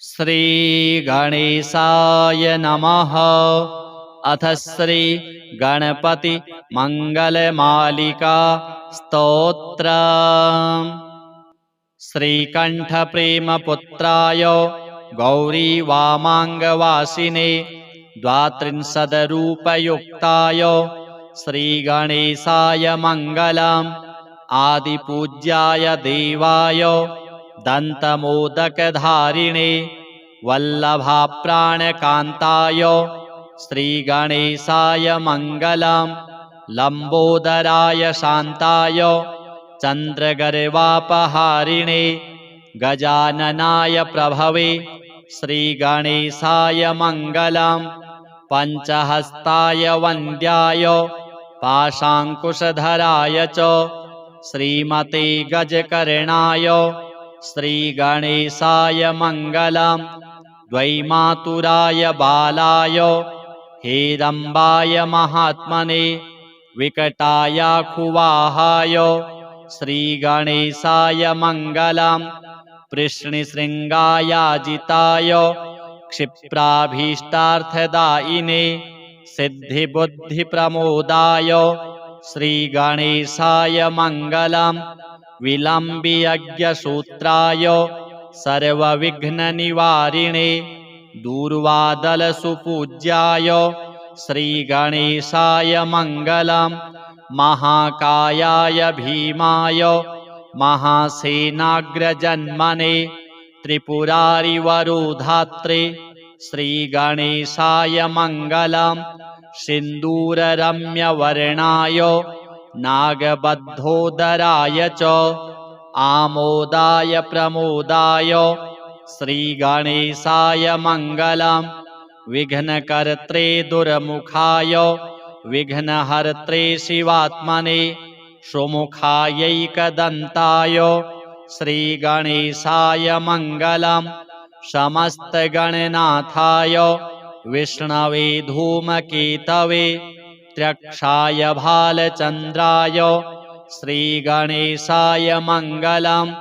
श्री गणेशाय नमः। अथ श्री गणपति मंगलमालिका स्तोत्र। श्रीकंठ प्रेम पुत्राय गौरी वामांगवासिने द्वात्रिंशद्रूपयुक्ताय श्री गणेशाय मंगलम्। आदिपूज्याय देवाय दन्तमोदकधारिणे वल्लभाप्राणकान्ताय श्रीगणेशाय मङ्गलम्। लम्बोदराय शान्ताय चन्द्रगर्वापहारिणे गजाननाय प्रभवे श्रीगणेशाय मङ्गलम्। पञ्चहस्ताय वन्द्याय पाशाङ्कुशधराय च श्रीमते गजकर्णाय श्रीगणेशाय मङ्गलम्। द्वैमातुराय बालाय हेरम्बाय महात्मने विकटायाखुवाहाय श्रीगणेशाय मङ्गलम्। पृश्निशृङ्गायाजिताय क्षिप्राभीष्टार्थदायिने सिद्धिबुद्धिप्रमोदाय श्रीगणेशाय मङ्गलम्। विलम्बियज्ञसूत्राय सर्वविघ्ननिवारिणे दूर्वादलसुपूज्याय श्रीगणेशाय मङ्गलम्। महाकायाय भीमाय महासेनाग्रजन्मने त्रिपुरारिवरोधात्रे श्रीगणेशाय मङ्गलम्। सिन्दूररम्यवर्णाय नागबद्धोदराय च आमोदाय प्रमोदाय श्रीगणेशाय मङ्गलम्। विघ्नकर्त्रे दुर्मुखाय विघ्नहर्त्रे शिवात्मने सुमुखायैकदन्ताय श्रीगणेशाय मङ्गलम्। समस्तगणनाथाय विष्णवे धूमकेतवे त्र्यक्षाय भालचन्द्राय श्रीगणेशाय मङ्गलम्।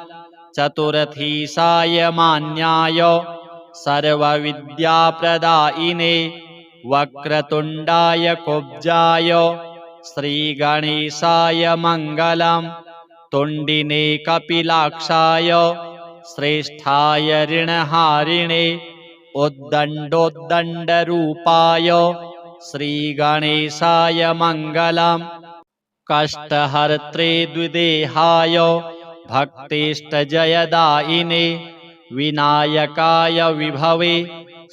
चतुर्थीशाय मान्याय सर्वविद्याप्रदायिने वक्रतुण्डाय कुब्जाय श्रीगणेशाय मङ्गलम्। तुण्डिने कपिलाक्षाय श्रेष्ठाय ऋणहारिणे उद्दण्डोद्दण्डरूपाय श्रीगणेशाय मङ्गलम्। कष्टहर्त्रे द्विदेहाय भक्तिष्टजयदायिने विनायकाय विभवे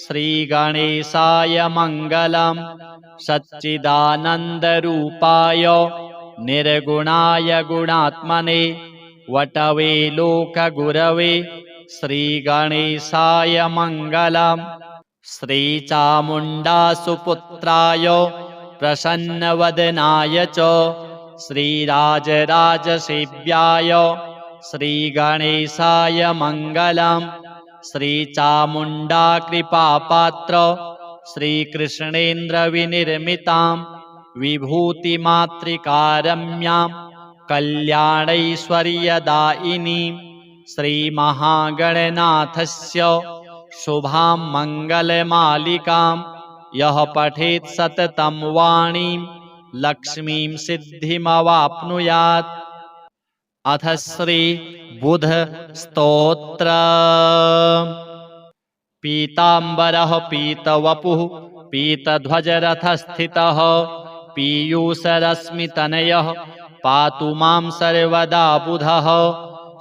श्रीगणेशाय मङ्गलम्। सच्चिदानन्दरूपाय निर्गुणाय गुणात्मने वटवे लोकगुरवे श्रीगणेशाय मङ्गलम्। श्रीचामुण्डासुपुत्राय प्रसन्नवदनाय च श्रीराजराजसेव्याय श्रीगणेशाय मङ्गलम्। श्रीचामुण्डाकृपापात्र श्रीकृष्णेन्द्रविनिर्मितां विभूतिमातृकारम्यां कल्याणैश्वर्यदायिनीं श्रीमहागणनाथस्य शुभां मङ्गलमालिकां यः पठेत् सततं वाणीं लक्ष्मीं सिद्धिमवाप्नुयात्। अथ श्री बुध स्तोत्र। पीताम्बरः पीतवपुः पीतध्वजरथस्थितः पीयूषरश्मितनयः पातु मां सर्वदा बुधः।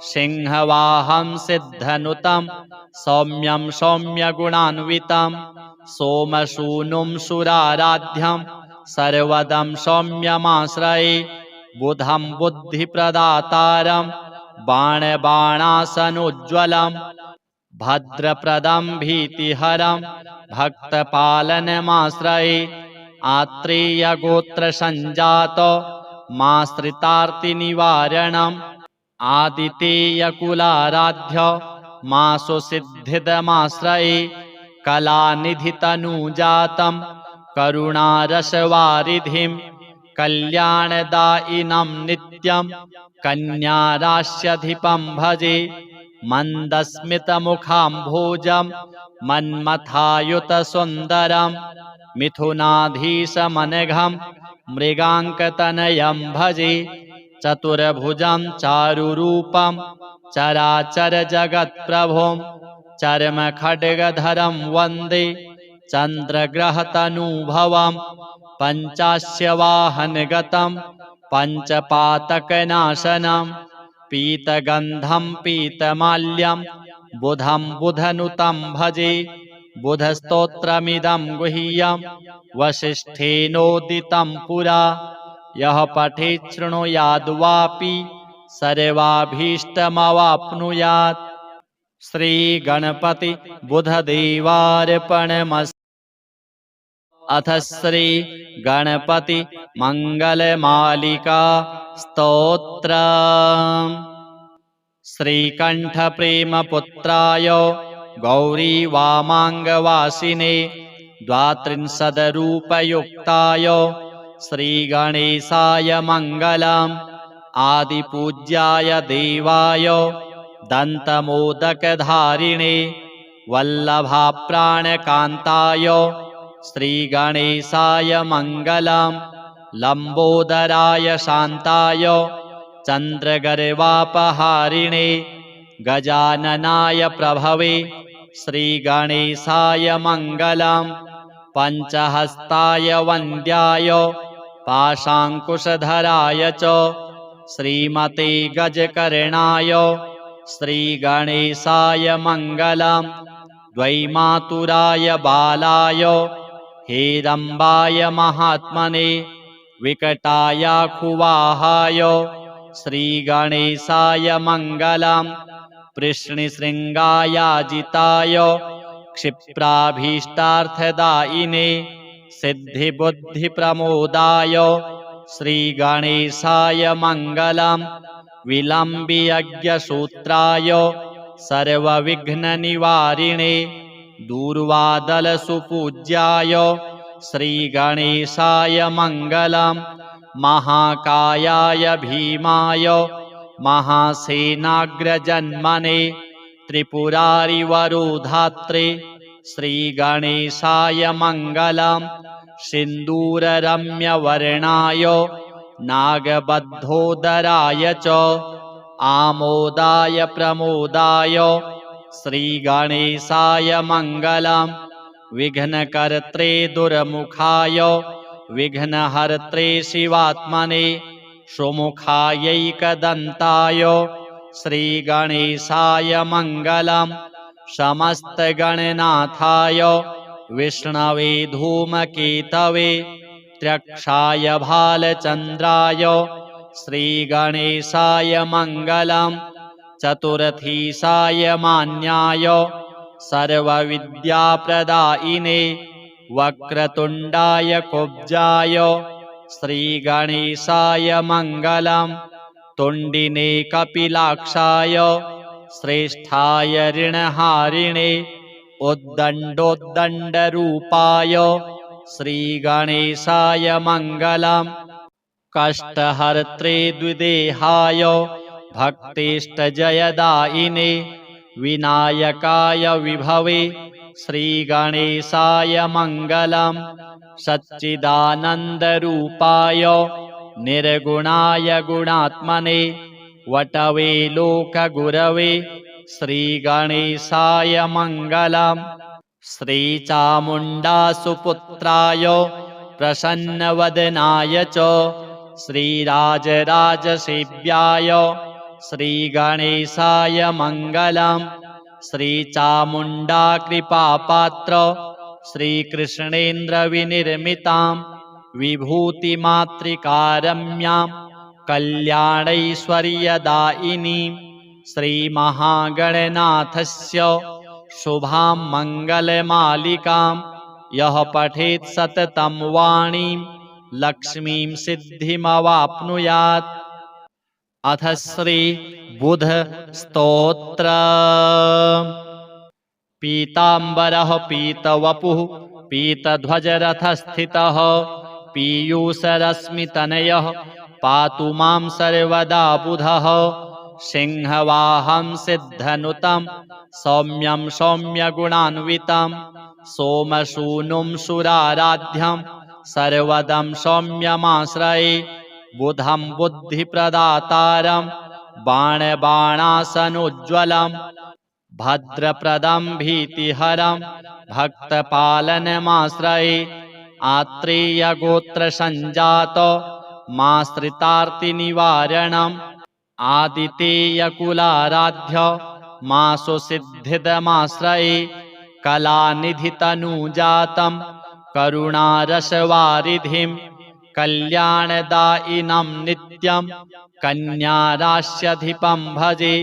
सिंहवाहं सिद्धनुतं सौम्यं सौम्यगुणान्वितं सोमसूनुं सुराराध्यं सर्वदं सौम्यमाश्रये बुधं बुद्धिप्रदातारं बाणबाणासनोज्ज्वलं भद्रप्रदं भीतिहरं भक्तपालनमाश्रये। आत्रेयगोत्रसञ्जात माश्रितार्तिनिवारणम् आदितेयकुलाराध्य मासुसिद्धिदमाश्रये। कलानिधितनुजातं करुणारसवारिधिं कल्याणदायिनं नित्यं कन्यारास्यधिपं भजे। मन्दस्मितमुखाम्भोजं मन्मथायुतसुन्दरं मिथुनाधीशमनघं मृगाङ्कतनयं भजे चतुर्भुजं चारुरूपं चराचरजगत्प्रभुं चर्मखड्गधरं वन्दे चन्द्रग्रहतनुभवं पञ्चास्यवाहनगतं पञ्चपातकनाशनं पीतगन्धं पीतमाल्यं बुधं बुधनुतं भजे बुधस्तोत्रमिदं गुह्यं वसिष्ठेनोदितं पुरा यः पठेत् शृणुयाद्वापि सर्वाभीष्टमवाप्नुयात्। श्रीगणपति बुधदेवार्पणमस्तु। अथ श्री गणपति मंगलमालिका स्तोत्रम्। श्रीकण्ठ प्रेमपुत्राय गौरी वामाङ्गवासिने द्वात्रिंशद्रूपयुक्ताय श्रीगणेशाय मङ्गलम्। आदिपूज्याय देवाय दन्तमोदकधारिणे वल्लभाप्राणकान्ताय श्रीगणेशाय मङ्गलम्। लम्बोदराय शान्ताय चन्द्रगर्वापहारिणे गजाननाय प्रभवे श्रीगणेशाय मङ्गलम्। पञ्चहस्ताय वन्द्याय पाशाङ्कुशधराय च श्रीमते गजकर्णाय श्रीगणेशाय मङ्गलम्। द्वैमातुराय बालाय हेरम्बाय महात्मने विकटायाखुवाहाय श्रीगणेशाय मङ्गलम्। पृश्निशृङ्गायाजिताय क्षिप्राभीष्टार्थदायिने सिद्धिबुद्धिप्रमोदाय श्रीगणेशाय मङ्गलम्। विलम्बियज्ञसूत्राय सर्वविघ्ननिवारिणे दूर्वादलसुपूज्याय श्रीगणेशाय मङ्गलम्। महाकायाय भीमाय महासेनाग्रजन्मने त्रिपुरारिवरोधात्रे श्रीगणेशाय मङ्गलम्। सिन्दूररम्यवर्णाय नागबद्धोदराय च आमोदाय प्रमोदाय श्रीगणेशाय मङ्गलम्। विघ्नकर्त्रे दुर्मुखाय विघ्नहर्त्रे शिवात्मने सुमुखायैकदन्ताय श्रीगणेशाय मङ्गलम्। समस्तगणनाथाय विष्णवे धूमकेतवे त्र्यक्षाय भालचन्द्राय श्रीगणेशाय मङ्गलम्। चतुरथीसाय मान्याय सर्वविद्याप्रदायिने वक्रतुण्डाय कुब्जाय श्रीगणेशाय मङ्गलम्। तुण्डिने कपिलाक्षाय श्रेष्ठाय ऋणहारिणे उद्दण्डोद्दण्डरूपाय श्रीगणेशाय मङ्गलम्। कष्टहर्त्रे द्विदेहाय भक्तिष्टजयदायिने विनायकाय विभवे श्रीगणेशाय मङ्गलम्। सच्चिदानन्दरूपाय निर्गुणाय गुणात्मने वटवे लोकगुरवे श्रीगणेशाय मङ्गलम्। श्रीचामुण्डासुपुत्राय प्रसन्नवदनाय च श्रीराजराजसेव्याय श्रीगणेशाय मङ्गलम्। श्रीचामुण्डाकृपापात्र श्रीकृष्णेन्द्रविनिर्मितां विभूतिमातृकारम्यां कल्याणैश्वर्यदायिनीं श्रीमहागणनाथस्य शुभां मङ्गलमालिकां यः पठेत् सततं वाणीं लक्ष्मीं सिद्धिमवाप्नुयात्। अथ श्री बुध स्तोत्र। पीताम्बरः पीतवपुः पीतध्वजरथस्थितः पीयूषरश्मितनयः पातु मां सर्वदा बुधः सिंहवाहं सिद्धनुतं सौम्यं सौम्यगुणान्वितं सोमसूनुं सुराराध्यं सर्वदं सौम्यमाश्रये बुधं बुद्धिप्रदातारं बाणबाणासनुज्ज्वलं भद्रप्रदं भीतिहरं भक्तपालनमाश्रये आत्रेयगोत्रसञ्जातो माश्रितार्तिनिवारणम् आदितेयकुलाराध्य मासुसिद्धिदमाश्रये कलानिधितनुजातं करुणारसवारिधिं कल्याणदायिनं नित्यं कन्यारास्यधिपं भजे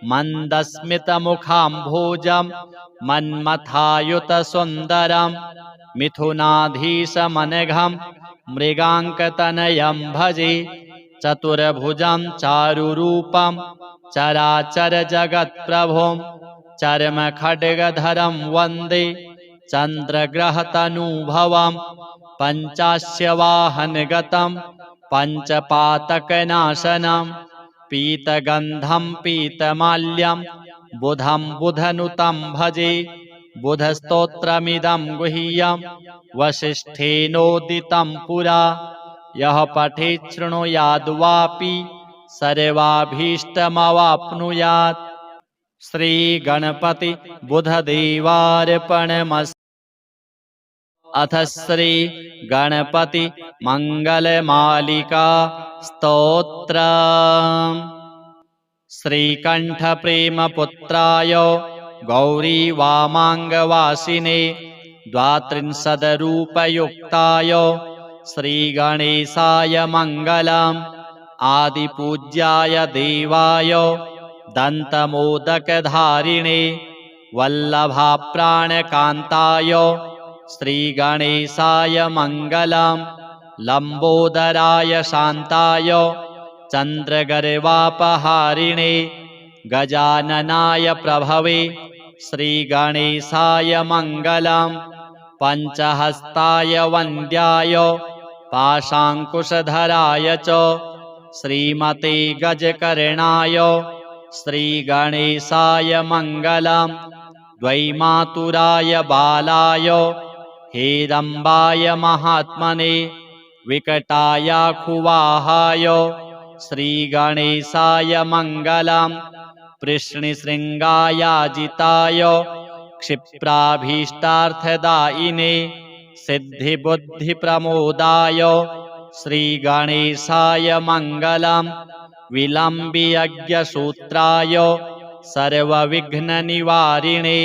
मन्दस्मितमुखाम्भोजं मन्मथायुतसुन्दरं मिथुनाधीशमनघं मृगाङ्कतनयं भजे चतुर्भुजं चारुरूपं चराचरजगत्प्रभुं चर्मखड्गधरं वन्दे चन्द्रग्रहतनुभवं पञ्चास्यवाहनगतं पञ्चपातकनाशनं पीतगन्धं पीतमाल्यं बुधं बुधनुतं भजे बुधस्तोत्रमिदं गुह्यं वसिष्ठेनोदितं पुरा यः पठेत् शृणुयाद्वापि सर्वाभीष्टमवाप्नुयात्। श्रीगणपति बुधदेवार्पणमस्तु। अथ श्री गणपति मंगलमालिका स्तोत्रम्। श्रीकण्ठप्रेमपुत्राय गौरीवामाङ्गवासिने द्वात्रिंशद्रूपयुक्ताय श्रीगणेशाय मङ्गलम्। आदिपूज्याय देवाय दन्तमोदकधारिणे वल्लभाप्राणकान्ताय श्रीगणेशाय मङ्गलम्। लम्बोदराय शान्ताय चन्द्रगर्वापहारिणे गजाननाय प्रभवे श्रीगणेशाय मङ्गलम्। पञ्चहस्ताय वन्द्याय पाशाङ्कुशधराय च श्रीमते गजकर्णाय श्रीगणेशाय मङ्गलम्। द्वैमातुराय बालाय हेरम्बाय महात्मने विकटायाखुवाहाय श्रीगणेशाय मङ्गलम्। पृश्निशृङ्गायाजिताय क्षिप्राभीष्टार्थदायिने सिद्धिबुद्धिप्रमोदाय श्रीगणेशाय मङ्गलम्। विलम्बियज्ञसूत्राय सर्वविघ्ननिवारिणे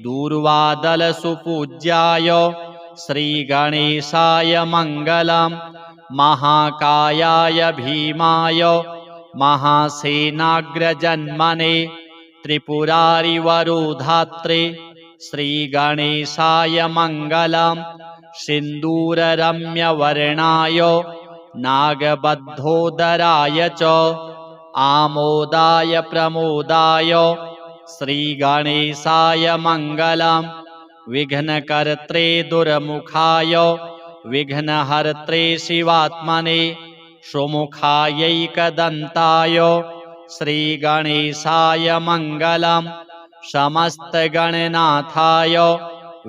दूर्वादलसुपूज्याय श्रीगणेशाय मङ्गलम्। महाकायाय भीमाय महासेनाग्रजन्मने त्रिपुरारिवरोधात्रे श्रीगणेशाय मङ्गलम्। सिन्दूररम्यवर्णाय नागबद्धोदराय च आमोदाय प्रमोदाय श्रीगणेशाय मङ्गलम्। विघ्नकर्त्रे दुर्मुखाय विघ्नहर्त्रे शिवात्मने सुमुखायैकदन्ताय श्रीगणेशाय मङ्गलम्। समस्तगणनाथाय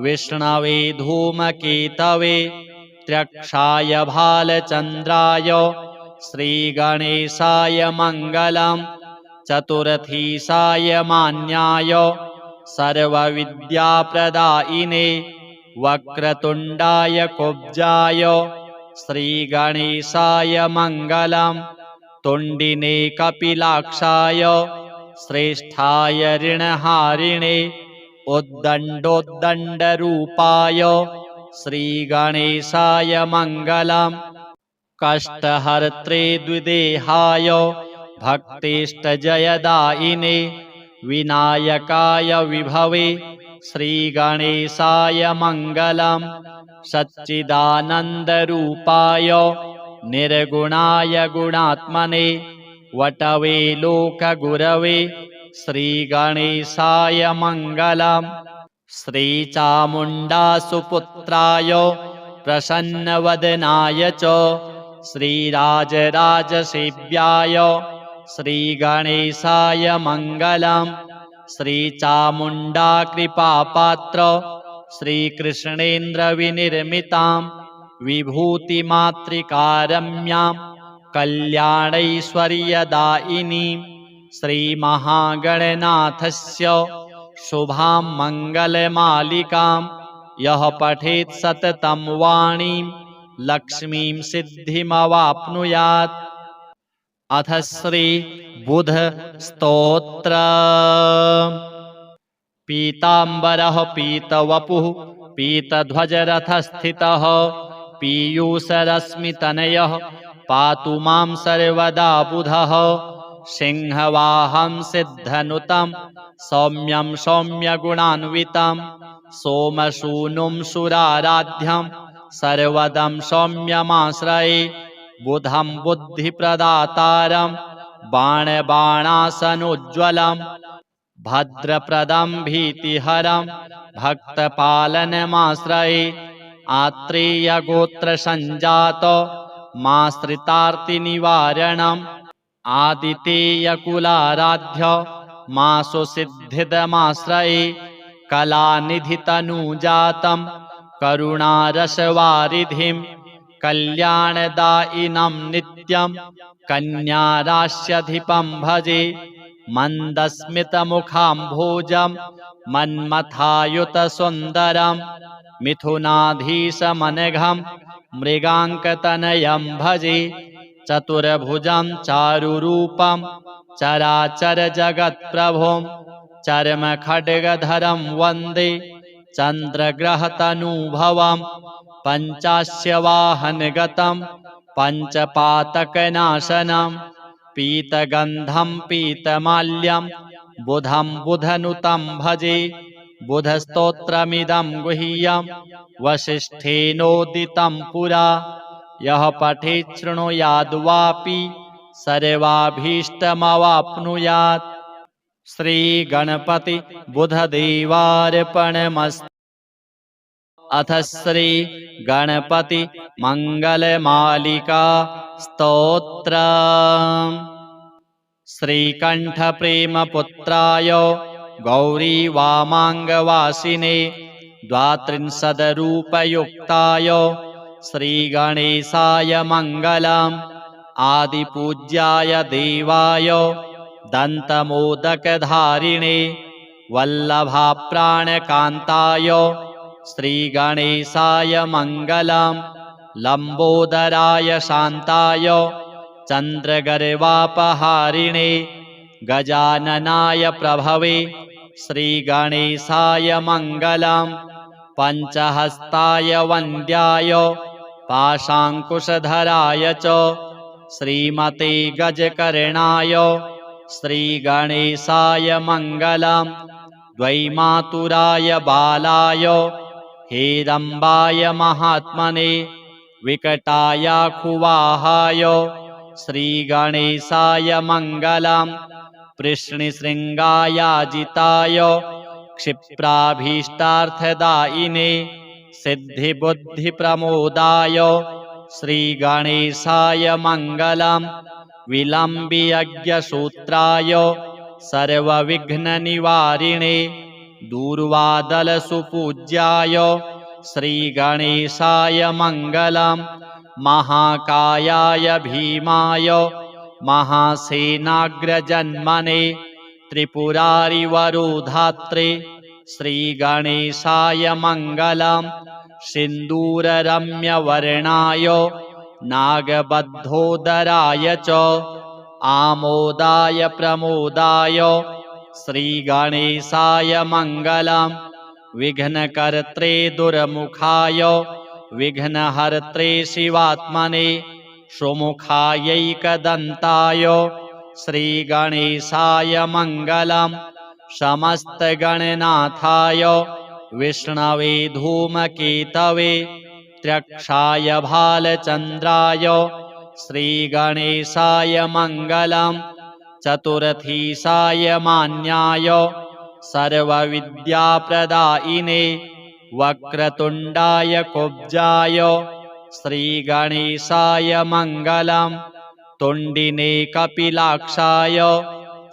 विष्णवे धूमकेतवे त्र्यक्षाय भालचन्द्राय श्रीगणेशाय मङ्गलम्। चतुरथीशाय मान्याय सर्वविद्याप्रदायिने वक्रतुण्डाय कुब्जाय श्रीगणेशाय मङ्गलम्। तुण्डिने कपिलाक्षाय श्रेष्ठाय ऋणहारिणे उद्दण्डोद्दण्डरूपाय श्रीगणेशाय मङ्गलम्। कष्टहर्त्रे द्विदेहाय भक्तिष्टजयदायिने विनायकाय विभवे श्रीगणेशाय मङ्गलम्। सच्चिदानन्दरूपाय निर्गुणाय गुणात्मने वटवे लोकगुरवे श्रीगणेशाय मङ्गलम्। श्रीचामुण्डासुपुत्राय प्रसन्नवदनाय च श्रीराजराजसेव्याय श्रीगणेशाय मङ्गलम् श्रीचामुण्डा कृपापात्र श्रीकृष्णेन्द्रविनिर्मितां विभूतिमातृकारम्यां कल्याणैश्वर्यदायिनीं श्रीमहागणनाथस्य शुभां मङ्गलमालिकां यः पठेत् सततं वाणीं लक्ष्मीं सिद्धिमवाप्नुयात्। अथ श्री बुध स्तोत्र। पीताम्बरः पीतवपुः पीतध्वजरथस्थितः पीयूषरश्मितनयः पातु मां सर्वदा बुधः। सिंहवाहं सिद्धनुतं सौम्यं सौम्यगुणान्वितं सोमसूनुं सुराराध्यं सर्वदं सौम्यमाश्रये बुधं बुद्धिप्रदातारं बाणबाणासनोज्ज्वलं भद्रप्रदं भीतिहरं भक्तपालनमाश्रये आत्रेयगोत्रसञ्जात माश्रितार्तिनिवारणम् आदितेयकुलाराध्य मासुसिद्धिदमाश्रये कलानिधितनुजातं करुणारसवारिधिं कल्याणदायिनं नित्यं कन्यारास्यधिपं भजे मन्दस्मितमुखाम्भोजं मन्मथायुतसुन्दरं मिथुनाधीशमनघं मृगाङ्कतनयं भजे चतुर्भुजं चारुरूपं चराचरजगत्प्रभुं चर्मखड्गधरं वन्दे चन्द्रग्रहतनुभवं पञ्चास्यवाहनगतं पञ्चपातकनाशनं पीतगन्धं पीतमाल्यं बुधं बुधनुतं भजे बुधस्तोत्रमिदं गुह्यं वसिष्ठेनोदितं पुरा यः पठेत् शृणुयाद्वापि सर्वाभीष्टमवाप्नुयात्। श्रीगणपति बुधदेवार्पणमस्तु। अथ श्री गणपति मंगलमालिका स्तोत्र। श्रीकण्ठप्रेमपुत्राय गौरीवामाङ्गवासिने द्वात्रिंशद्रूपयुक्ताय श्रीगणेशाय मङ्गलम् आदिपूज्याय देवाय दन्तमोदकधारिणे वल्लभाप्राणकान्ताय श्रीगणेशाय मङ्गलम् लम्बोदराय शान्ताय चन्द्रगर्वापहारिणे गजाननाय प्रभवे श्रीगणेशाय मङ्गलम् पञ्चहस्ताय वन्द्याय पाशाङ्कुशधराय च श्रीमते गजकर्णाय श्रीगणेशाय मङ्गलम् द्वैमातुराय बालाय हेरम्बाय महात्मने विकटायाखुवाहाय श्रीगणेशाय मङ्गलम् कृष्णशृङ्गायाजिताय क्षिप्राभीष्टार्थदायिने सिद्धिबुद्धिप्रमोदाय श्रीगणेशाय मङ्गलम् विलम्बियज्ञसूत्राय सर्वविघ्ननिवारिणे दूर्वादलसुपूज्याय श्रीगणेशाय मङ्गलम् महाकायाय भीमाय महासेनाग्रजन्मने त्रिपुरारिवरोधात्रे श्रीगणेशाय मङ्गलम् सिन्दूररम्यवर्णाय नागबद्धोदराय च आमोदाय प्रमोदाय श्रीगणेशाय मङ्गलम् विघ्नकर्त्रे दुर्मुखाय विघ्नहर्त्रे शिवात्मने सुमुखायैकदन्ताय श्रीगणेशाय मङ्गलम् समस्तगणनाथाय विष्णवे धूमकेतवे त्र्यक्षाय भालचन्द्राय श्रीगणेशाय मङ्गलम् चतुरथीशाय मान्याय सर्वविद्याप्रदायिने वक्रतुण्डाय कुब्जाय श्रीगणेशाय मङ्गलम् तुण्डिने कपिलाक्षाय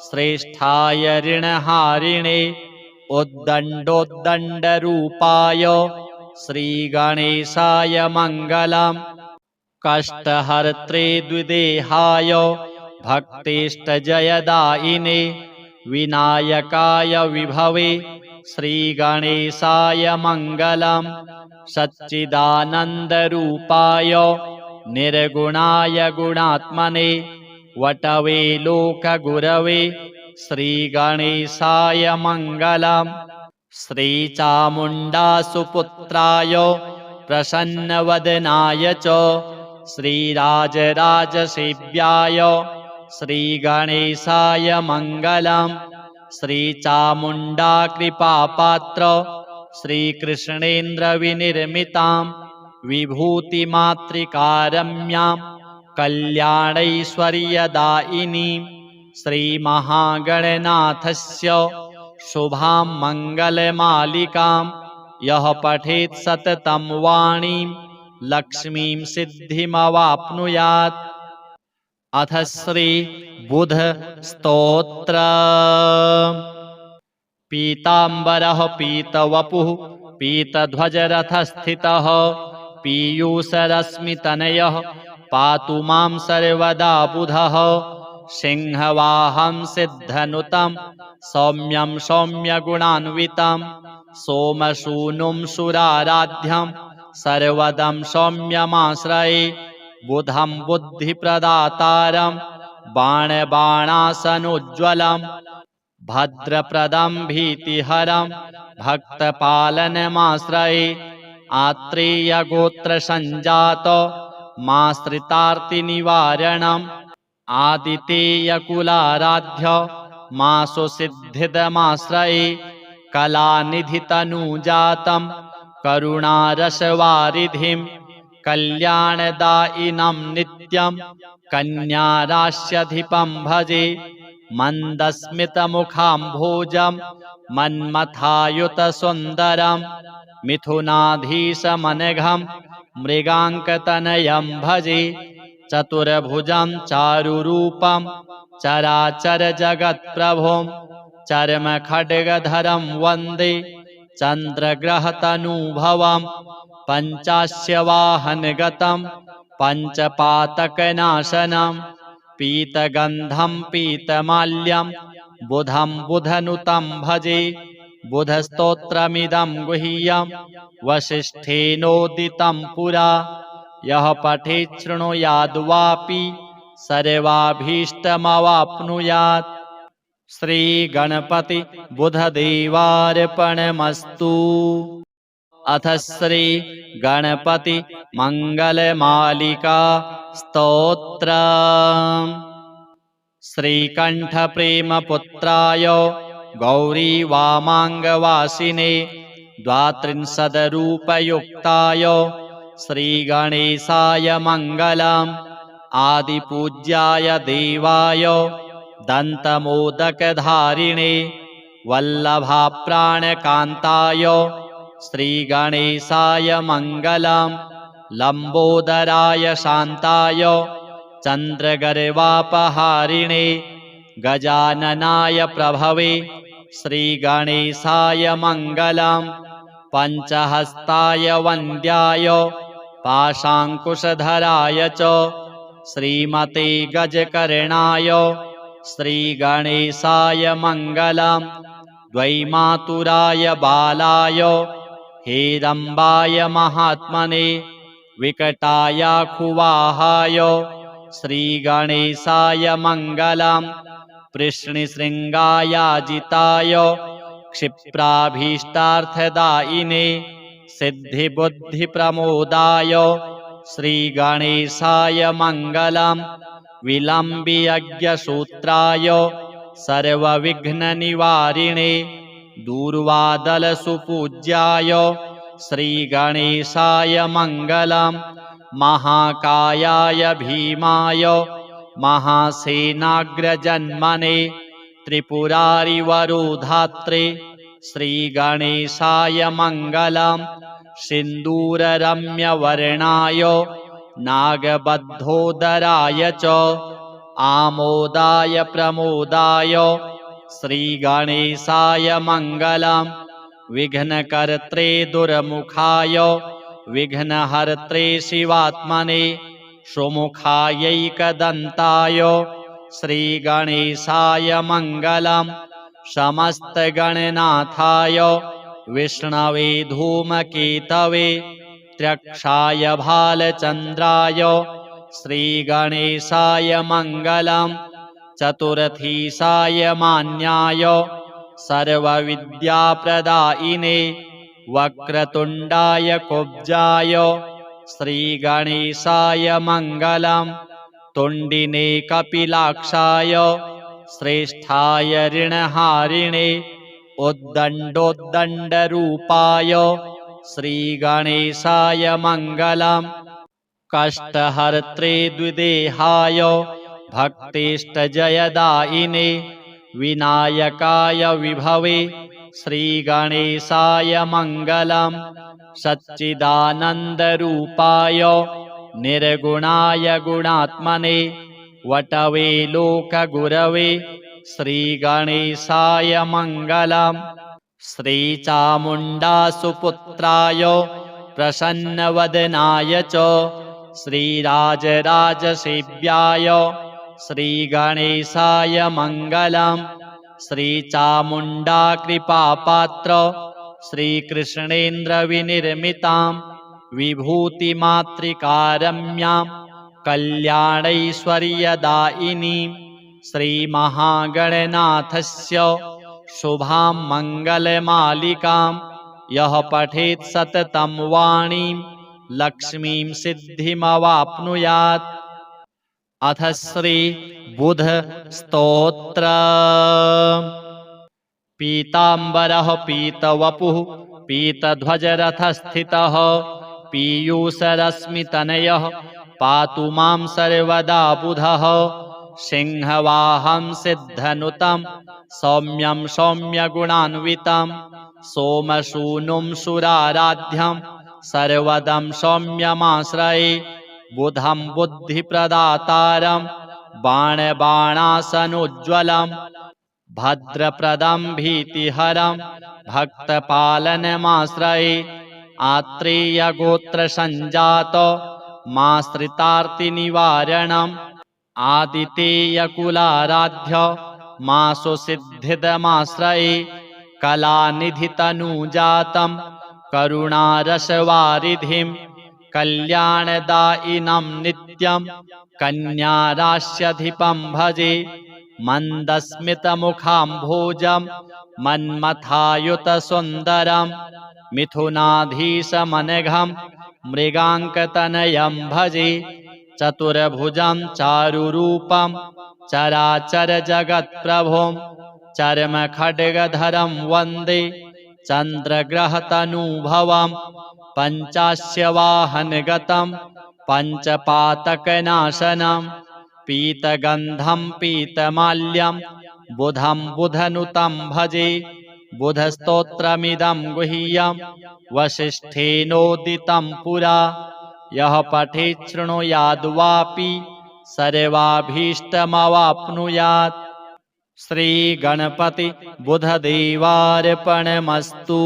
श्रेष्ठाय ऋणहारिणे उद्दण्डोद्दण्डरूपाय श्रीगणेशाय मङ्गलम् कष्टहर्त्रे द्विदेहाय भक्तिष्टजयदायिने विनायकाय विभवे श्रीगणेशाय मङ्गलम् सच्चिदानन्दरूपाय निर्गुणाय गुणात्मने वटवे लोकगुरवे श्रीगणेशाय मङ्गलम् श्रीचामुण्डासुपुत्राय प्रसन्नवदनाय च श्रीराजराजसेव्याय श्रीगणेशाय मङ्गलम् श्रीचामुण्डाकृपापात्र श्रीकृष्णेन्द्रविनिर्मितां विभूतिमातृकारम्यां कल्याणैश्वर्यदायिनीं श्रीमहागणनाथस्य शुभां मङ्गलमालिकां यः पठेत् सततं वाणीं लक्ष्मीं सिद्धिमवाप्नुयात्। अथ श्री बुध स्तोत्र। पीताम्बरः पीतवपुः पीतध्वजरथस्थितः पीयूषरश्मितनयः पातु मां सर्वदा बुधः सिंहवाहं सिद्धनुतं सौम्यं सौम्यगुणान्वितं सोमसूनुं सुराराध्यं सर्वदं सौम्यमाश्रये बुधं बुद्धिप्रदातारं बाणबाणासनोज्ज्वलं भद्रप्रदं भीतिहरं भक्तपालनमाश्रये आत्रेयगोत्रसञ्जात माश्रितार्तिनिवारणम् आदितेयकुलाराध्य मासुसिद्धिदमाश्रये कलानिधितनुजातं करुणारसवारिधिं कल्याणदायिनं नित्यं कन्यारास्यधिपं भजे मन्दस्मितमुखाम्भोजं मन्मथायुतसुन्दरं मिथुनाधीशमनघं मृगाङ्कतनयं भजे चतुर्भुजं चारुरूपं चराचरजगत्प्रभुं चर्मखड्गधरं वन्दे चन्द्रग्रहतनुभवं पञ्चास्यवाहनगतं पञ्चपातकनाशनं पीतगन्धं पीतमाल्यं बुधं बुधनुतं भजे बुधस्तोत्रमिदं गुह्यं वसिष्ठेनोदितं पुरा यः पठेत् शृणुयाद्वापि सर्वाभीष्टमवाप्नुयात्। श्रीगणपति बुधदेवार्पणमस्तु। अथ श्री गणपति मङ्गलमालिका स्तोत्र। श्रीकण्ठप्रेमपुत्राय गौरीवामाङ्गवासिने द्वात्रिंशद्रूपयुक्ताय श्रीगणेशाय मङ्गलम् आदिपूज्याय देवाय दन्तमोदकधारिणे वल्लभाप्राणकान्ताय श्रीगणेशाय मङ्गलम् लम्बोदराय शान्ताय चन्द्रगर्वापहारिणे गजाननाय प्रभवे श्रीगणेशाय मङ्गलम् पञ्चहस्ताय वन्द्याय पाशाङ्कुशधराय च श्रीमते गजकर्णाय श्रीगणेशाय मङ्गलम् द्वैमातुराय बालाय हेरम्बाय महात्मने विकटायाखुवाहाय श्रीगणेशाय मङ्गलम् कृष्णशृङ्गायाजिताय क्षिप्राभीष्टार्थदायिने सिद्धिबुद्धिप्रमोदाय श्रीगणेशाय मङ्गलम् विलम्बियज्ञसूत्राय सर्वविघ्ननिवारिणे दूर्वादलसुपूज्याय श्रीगणेशाय मङ्गलम् महाकायाय भीमाय महासेनाग्रजन्मने त्रिपुरारिवरोधात्रे श्रीगणेशाय मङ्गलम् सिन्दूररम्यवर्णाय नागबद्धोदराय च आमोदाय प्रमोदाय श्रीगणेशाय मङ्गलम् विघ्नकर्त्रे दुर्मुखाय विघ्नहर्त्रे शिवात्मने सुमुखायैकदन्ताय श्रीगणेशाय मङ्गलम् समस्तगणनाथाय विष्णवे धूमकेतवे त्र्यक्षाय भालचन्द्राय श्रीगणेशाय मङ्गलम् चतुरथीशाय मान्याय सर्वविद्याप्रदायिने वक्रतुण्डाय कुब्जाय श्रीगणेशाय मङ्गलम् तुण्डिने कपिलाक्षाय श्रेष्ठाय ऋणहारिणे उद्दण्डोद्दण्डरूपाय श्रीगणेशाय मङ्गलम् कष्टहर्त्रे द्विदेहाय भक्तिष्टजयदायिने विनायकाय विभवे श्रीगणेशाय मङ्गलम् सच्चिदानन्दरूपाय निर्गुणाय गुणात्मने वटवे लोकगुरवे श्रीगणेशाय मङ्गलम् श्रीचामुण्डासुपुत्राय प्रसन्नवदनाय च श्रीराजराजसेव्याय श्रीगणेशाय मङ्गलम् श्रीचामुण्डाकृपापात्र श्रीकृष्णेन्द्रविनिर्मितां विभूतिमातृकारम्यां कल्याणैश्वर्यदायिनीं श्रीमहागणनाथस्य शुभां मङ्गलमालिकां यः पठेत् सततं वाणीं लक्ष्मीं सिद्धिमवाप्नुयात्। अथ श्री बुध स्तोत्र। पीताम्बरः पीतवपुः पीतध्वजरथस्थितः पीयूषरश्मितनयः पातु मां सर्वदा बुधः सिंहवाहं सिद्धनुतं सौम्यं सौम्यगुणान्वितं सोमसूनुं सुराराध्यं सर्वदं सौम्यमाश्रये बुधं बुद्धिप्रदातारं बाणबाणासनोज्ज्वलं भद्रप्रदं भीतिहरं भक्तपालनमाश्रये आत्रेयगोत्रसञ्जात माश्रितार्तिनिवारणम् आदितेयकुलाराध्य मासुसिद्धिदमाश्रये कलानिधितनुजातं करुणारसवारिधिं कल्याणदायिनं नित्यं कन्यारास्यधिपं भजे मन्दस्मितमुखाम्भोजं मन्मथायुतसुन्दरं मिथुनाधीशमनघं मृगाङ्कतनयं भजे चतुर्भुजं चारुरूपं चराचरजगत्प्रभुं चर्मखड्गधरं वन्दे चन्द्रग्रहतनुभवं पञ्चास्यवाहनगतं पञ्चपातकनाशनं पीतगन्धं पीतमाल्यं बुधं बुधनुतं भजे बुधस्तोत्रमिदं गुह्यं वसिष्ठेनोदितं पुरा यः पठेत् शृणुयाद्वापि सर्वाभीष्टमवाप्नुयात्। श्रीगणपति बुधदेवार्पणमस्तु।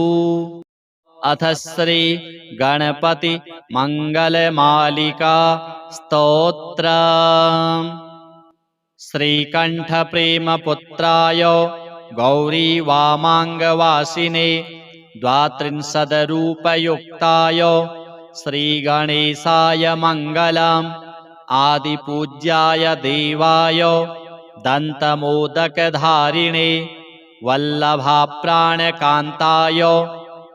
अथ श्री गणपति मङ्गलमालिका स्तोत्र। श्रीकण्ठप्रेमपुत्राय गौरीवामाङ्गवासिने द्वात्रिंशद्रूपयुक्ताय श्रीगणेशाय मङ्गलम् आदिपूज्याय देवाय दन्तमोदकधारिणे वल्लभाप्राणकान्ताय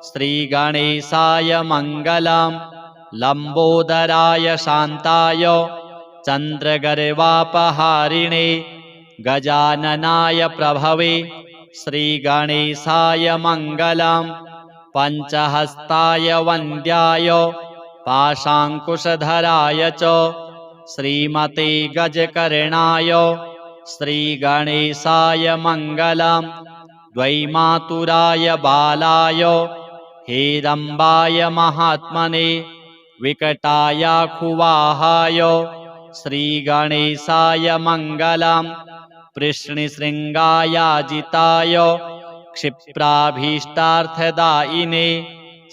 श्रीगणेशाय मङ्गलम् लम्बोदराय शान्ताय चन्द्रगर्वापहारिणे गजाननाय प्रभवे श्रीगणेशाय मङ्गलम् पञ्चहस्ताय वन्द्याय पाशाङ्कुशधराय च श्रीमते गजकर्णाय श्रीगणेशाय मङ्गलम् द्वैमातुराय बालाय हेरम्बाय महात्मने विकटायाखुवाहाय श्रीगणेशाय मङ्गलम् वृष्णिशृङ्गायाजिताय क्षिप्राभीष्टार्थदायिने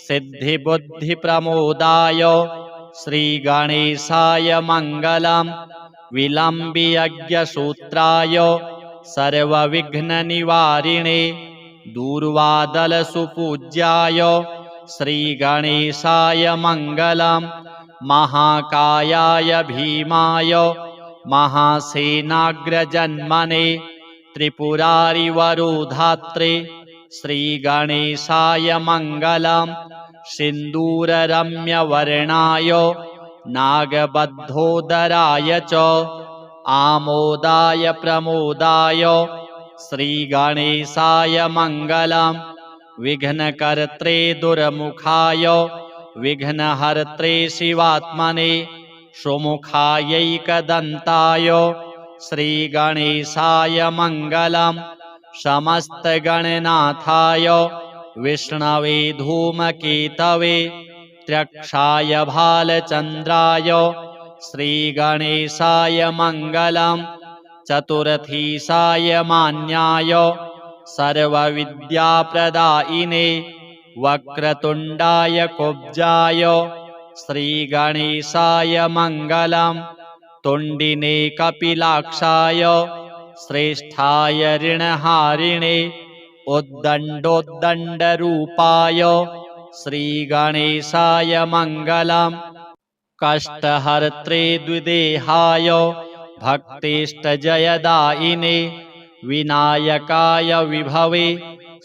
सिद्धिबुद्धिप्रमोदाय श्रीगणेशाय मङ्गलम् विलम्बियज्ञसूत्राय सर्वविघ्ननिवारिणे दूर्वादलसुपूज्याय श्रीगणेशाय मङ्गलम् महाकायाय भीमाय महासेनाग्रजन्मने त्रिपुरारिवरोधात्रे श्रीगणेशाय मङ्गलम् सिन्दूररम्यवर्णाय नागबद्धोदराय च आमोदाय प्रमोदाय श्रीगणेशाय मङ्गलम् विघ्नकर्त्रे दुर्मुखाय विघ्नहर्त्रे शिवात्मने सुमुखायैकदन्ताय श्रीगणेशाय मङ्गलम् समस्तगणनाथाय विष्णवे धूमकेतवे त्र्यक्षाय भालचन्द्राय श्रीगणेशाय मङ्गलम् चतुर्थीशाय मान्याय सर्वविद्याप्रदायिने वक्रतुण्डाय कुब्जाय श्रीगणेशाय मङ्गलम् तुण्डिने कपिलाक्षाय श्रेष्ठाय ऋणहारिणे उद्दण्डोद्दण्डरूपाय श्रीगणेशाय मङ्गलम् कष्टहर्त्रे द्विदेहाय भक्तिष्टजयदायिने विनायकाय विभवे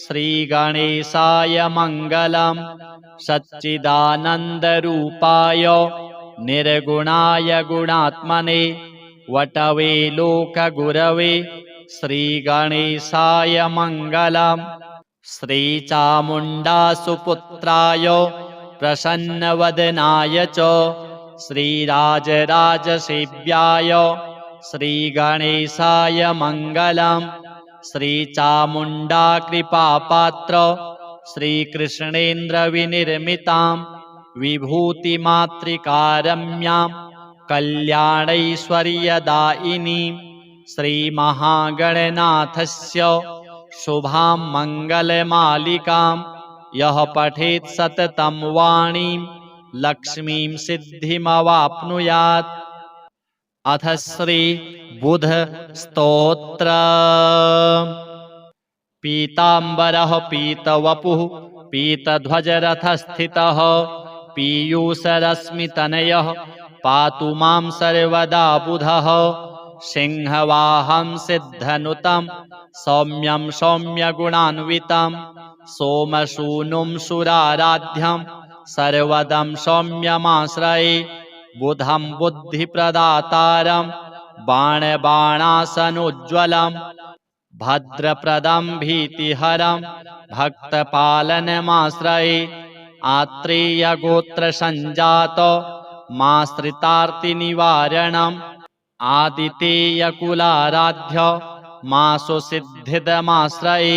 श्रीगणेशाय मङ्गलम् सच्चिदानन्दरूपाय निर्गुणाय गुणात्मने वटवे लोकगुरवे श्रीगणेशाय मङ्गलम् श्रीचामुण्डासुपुत्राय प्रसन्नवदनाय च श्रीराजराजसेव्याय श्रीगणेशाय मङ्गलम् श्रीचामुण्डाकृपापात्र श्रीकृष्णेन्द्रविनिर्मितां विभूतिमातृकारम्यां कल्याणैश्वर्यदायिनीं श्रीमहागणनाथस्य शुभां मङ्गलमालिकां यः पठेत् सततं वाणीं लक्ष्मीं सिद्धिमवाप्नुयात्। अथ श्री बुध स्तोत्र। पीताम्बरः पीतवपुः पीतध्वजरथस्थितः पीयूषरश्मितनयः पातु मां सर्वदा बुधः सिंहवाहं सिद्धनुतं सौम्यं सौम्यगुणान्वितं सोमसूनुं सुराराध्यं सर्वदं सौम्यमाश्रये बुधं बुद्धिप्रदातारं बाणबाणासनोज्ज्वलं भद्रप्रदं भीतिहरं भक्तपालनमाश्रये आत्रेयगोत्रसञ्जात माश्रितार्तिनिवारणम् आदितेयकुलाराध्य मासुसिद्धिदमाश्रये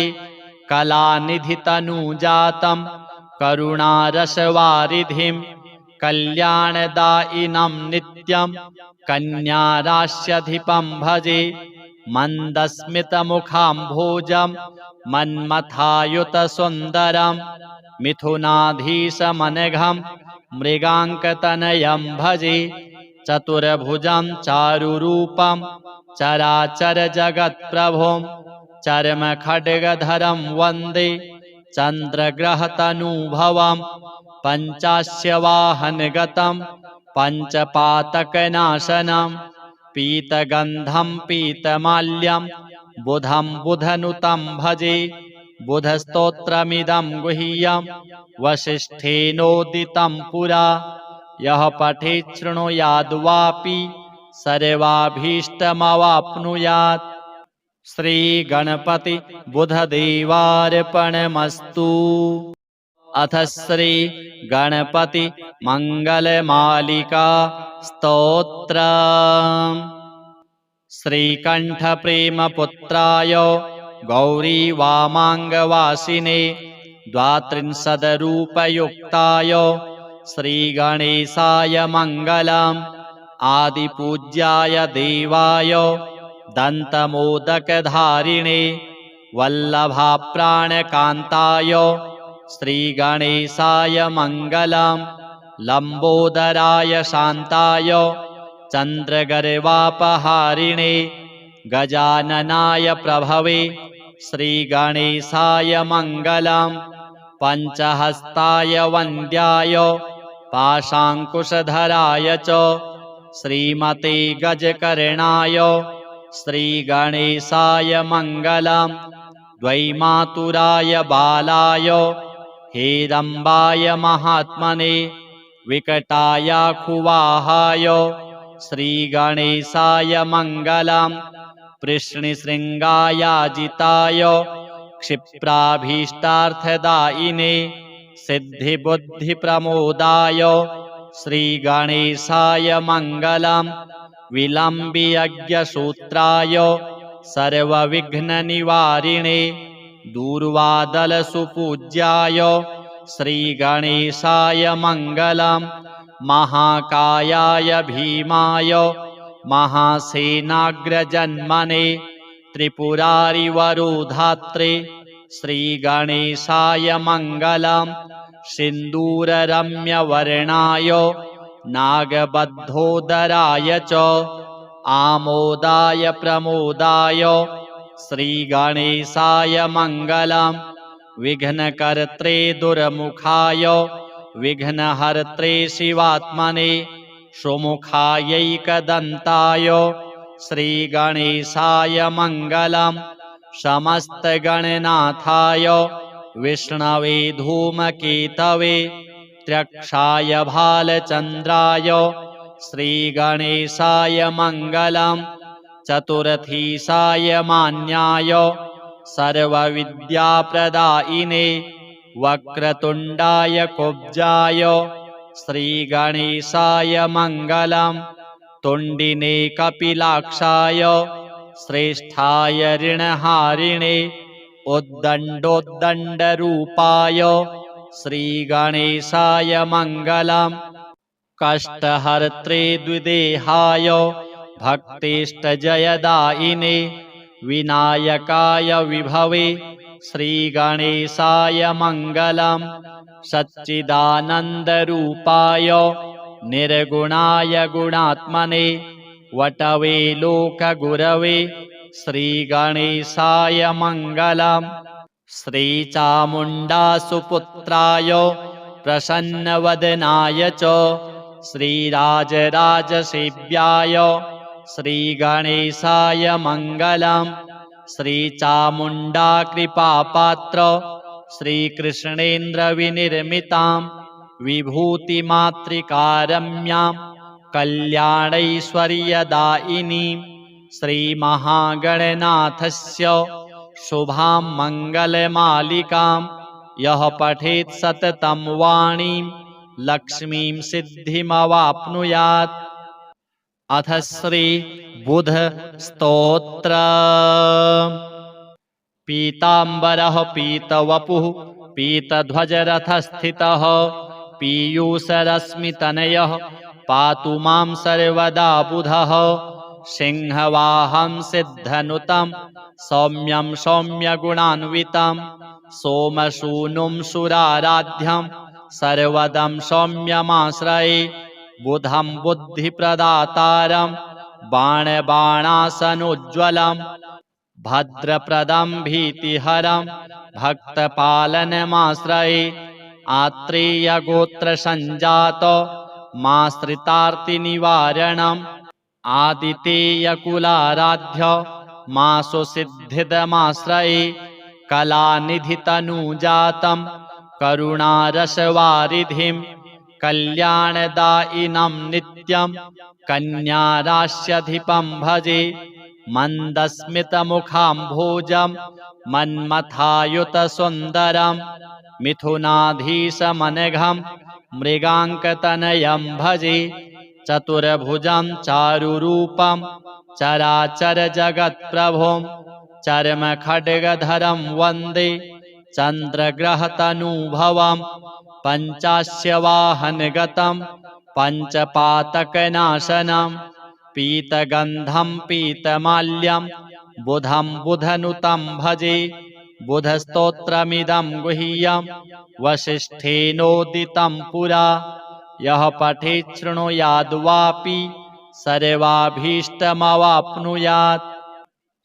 कलानिधितनुजातं करुणारसवारिधिं कल्याणदायिनं नित्यं कन्यारास्यधिपं भजे मन्दस्मितमुखाम्भोजं मन्मथायुतसुन्दरं मिथुनाधीशमनघं मृगाङ्कतनयं भजे चतुर्भुजं चारुरूपं चराचरजगत्प्रभुं चर्मखड्गधरं वन्दे चन्द्रग्रहतनुभवं पञ्चास्यवाहनगतं पञ्चपातकनाशनं पीतगन्धं पीतमाल्यं बुधं बुधनुतं भजे बुधस्तोत्रमिदं गुह्यं वसिष्ठेनोदितं पुरा यः पठेत् शृणुयाद्वापि सर्वाभीष्टमवाप्नुयात्। श्रीगणपति बुधदेवार्पणमस्तु। अथ श्री गणपति मंगलमालिका स्तोत्र। श्रीकण्ठप्रेमपुत्राय गौरीवामाङ्गवासिने द्वात्रिंशद्रूपयुक्ताय श्रीगणेशाय मङ्गलम् आदिपूज्याय देवाय दन्तमोदकधारिणे वल्लभाप्राणकान्ताय श्रीगणेशाय मङ्गलम् लम्बोदराय शान्ताय चन्द्रगर्वापहारिणे गजाननाय प्रभवे श्रीगणेशाय मङ्गलम् पञ्चहस्ताय वन्द्याय पाशाङ्कुशधराय च श्रीमते गजकर्णाय श्रीगणेशाय मङ्गलम् द्वैमातुराय बालाय हेरम्बाय महात्मने विकटायाखुवाहाय श्रीगणेशाय मङ्गलम् पृश्निशृङ्गायाजिताय क्षिप्राभीष्टार्थदायिने सिद्धिबुद्धिप्रमोदाय श्रीगणेशाय मङ्गलम् विलम्बियज्ञसूत्राय सर्वविघ्ननिवारिणे दूर्वादलसुपूज्याय श्रीगणेशाय मङ्गलम् महाकायाय भीमाय महासेनाग्रजन्मने त्रिपुरारिवरोधात्रे श्रीगणेशाय मङ्गलम् सिन्दूररम्यवर्णाय नागबद्धोदराय च आमोदाय प्रमोदाय श्रीगणेशाय मङ्गलम् विघ्नकर्त्रे दुर्मुखाय विघ्नहर्त्रे शिवात्मने सुमुखायैकदन्ताय श्रीगणेशाय मङ्गलम् समस्तगणनाथाय विष्णवे धूमकेतवे त्र्यक्षाय भालचन्द्राय श्रीगणेशाय मङ्गलम् चतुरथीसाय मान्याय सर्वविद्याप्रदायिने वक्रतुण्डाय कुब्जाय श्रीगणेशाय मङ्गलम् तुण्डिने कपिलाक्षाय श्रेष्ठाय ऋणहारिणे उद्दण्डोद्दण्डरूपाय श्रीगणेशाय मङ्गलम् कष्टहर्त्रे द्विदेहाय भक्तिष्टजयदायिने विनायकाय विभवे श्रीगणेशाय मङ्गलम् सच्चिदानन्दरूपाय निर्गुणाय गुणात्मने वटवे लोकगुरवे श्रीगणेशाय मङ्गलम् श्रीचामुण्डासुपुत्राय प्रसन्नवदनाय च श्रीराजराजसेव्याय श्रीगणेशाय मङ्गलम् श्रीचामुण्डाकृपापात्र श्रीकृष्णेन्द्रविनिर्मितां विभूतिमातृकारम्यां कल्याणैश्वर्यदायिनीं श्रीमहागणनाथस्य शुभां मङ्गलमालिकां यः पठेत् सततं वाणीं लक्ष्मीं सिद्धिमवाप्नुयात्। अथ श्री बुध स्तोत्र। पीताम्बरः पीतवपुः पीतध्वजरथस्थितः पीयूषरश्मितनयः पातु मां सर्वदा बुधः सिंहवाहं सिद्धनुतं सौम्यं सौम्यगुणान्वितं सोमसूनुं सुराराध्यं सर्वदं सौम्यमाश्रये बुधं बुद्धिप्रदातारं बाणबाणासनोज्ज्वलं भद्रप्रदं भीतिहरं भक्तपालनमाश्रये आत्रेयगोत्रसञ्जात माश्रितार्तिनिवारणम् आदितेयकुलाराध्य मासुसिद्धिदमाश्रये कलानिधितनुजातं करुणारसवारिधिं कल्याणदायिनं नित्यं कन्यारास्यधिपं भजे मन्दस्मितमुखाम्भोजं मन्मथायुतसुन्दरं मिथुनाधीशमनघं मृगाङ्कतनयं भजे चतुर्भुजं चारुरूपं चराचरजगत्प्रभुं चर्मखड्गधरं वन्दे चन्द्रग्रहतनुभवं पञ्चास्यवाहनगतं पञ्चपातकनाशनं पीतगन्धं पीतमाल्यं बुधं बुधनुतं भजे। बुधस्तोत्रमिदं गुह्यं वसिष्ठेनोदितं पुरा। यः पठेत् शृणुयाद्वापि सर्वाभीष्टमवाप्नुयात्।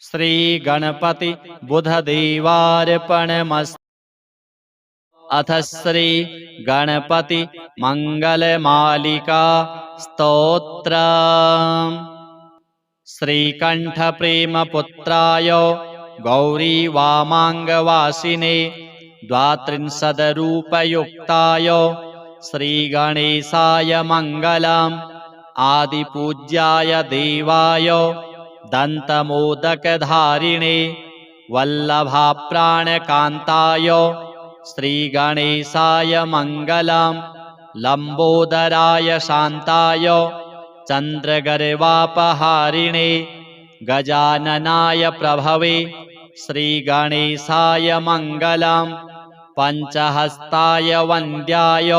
श्रीगणपति बुधदेवार्पणमस्तु। अथ श्री गणपति मंगलमालिका स्तोत्रम्। श्रीकण्ठ प्रेमपुत्राय गौरी वामाङ्गवासिने द्वात्रिंशद्रूपयुक्ताय श्रीगणेशाय मङ्गलम्। आदिपूज्याय देवाय दन्तमोदकधारिणे वल्लभाप्राणकान्ताय श्रीगणेशाय मङ्गलम्। लम्बोदराय शान्ताय चन्द्रगर्वापहारिणे गजाननाय प्रभवे श्रीगणेशाय मङ्गलम्। पञ्चहस्ताय वन्द्याय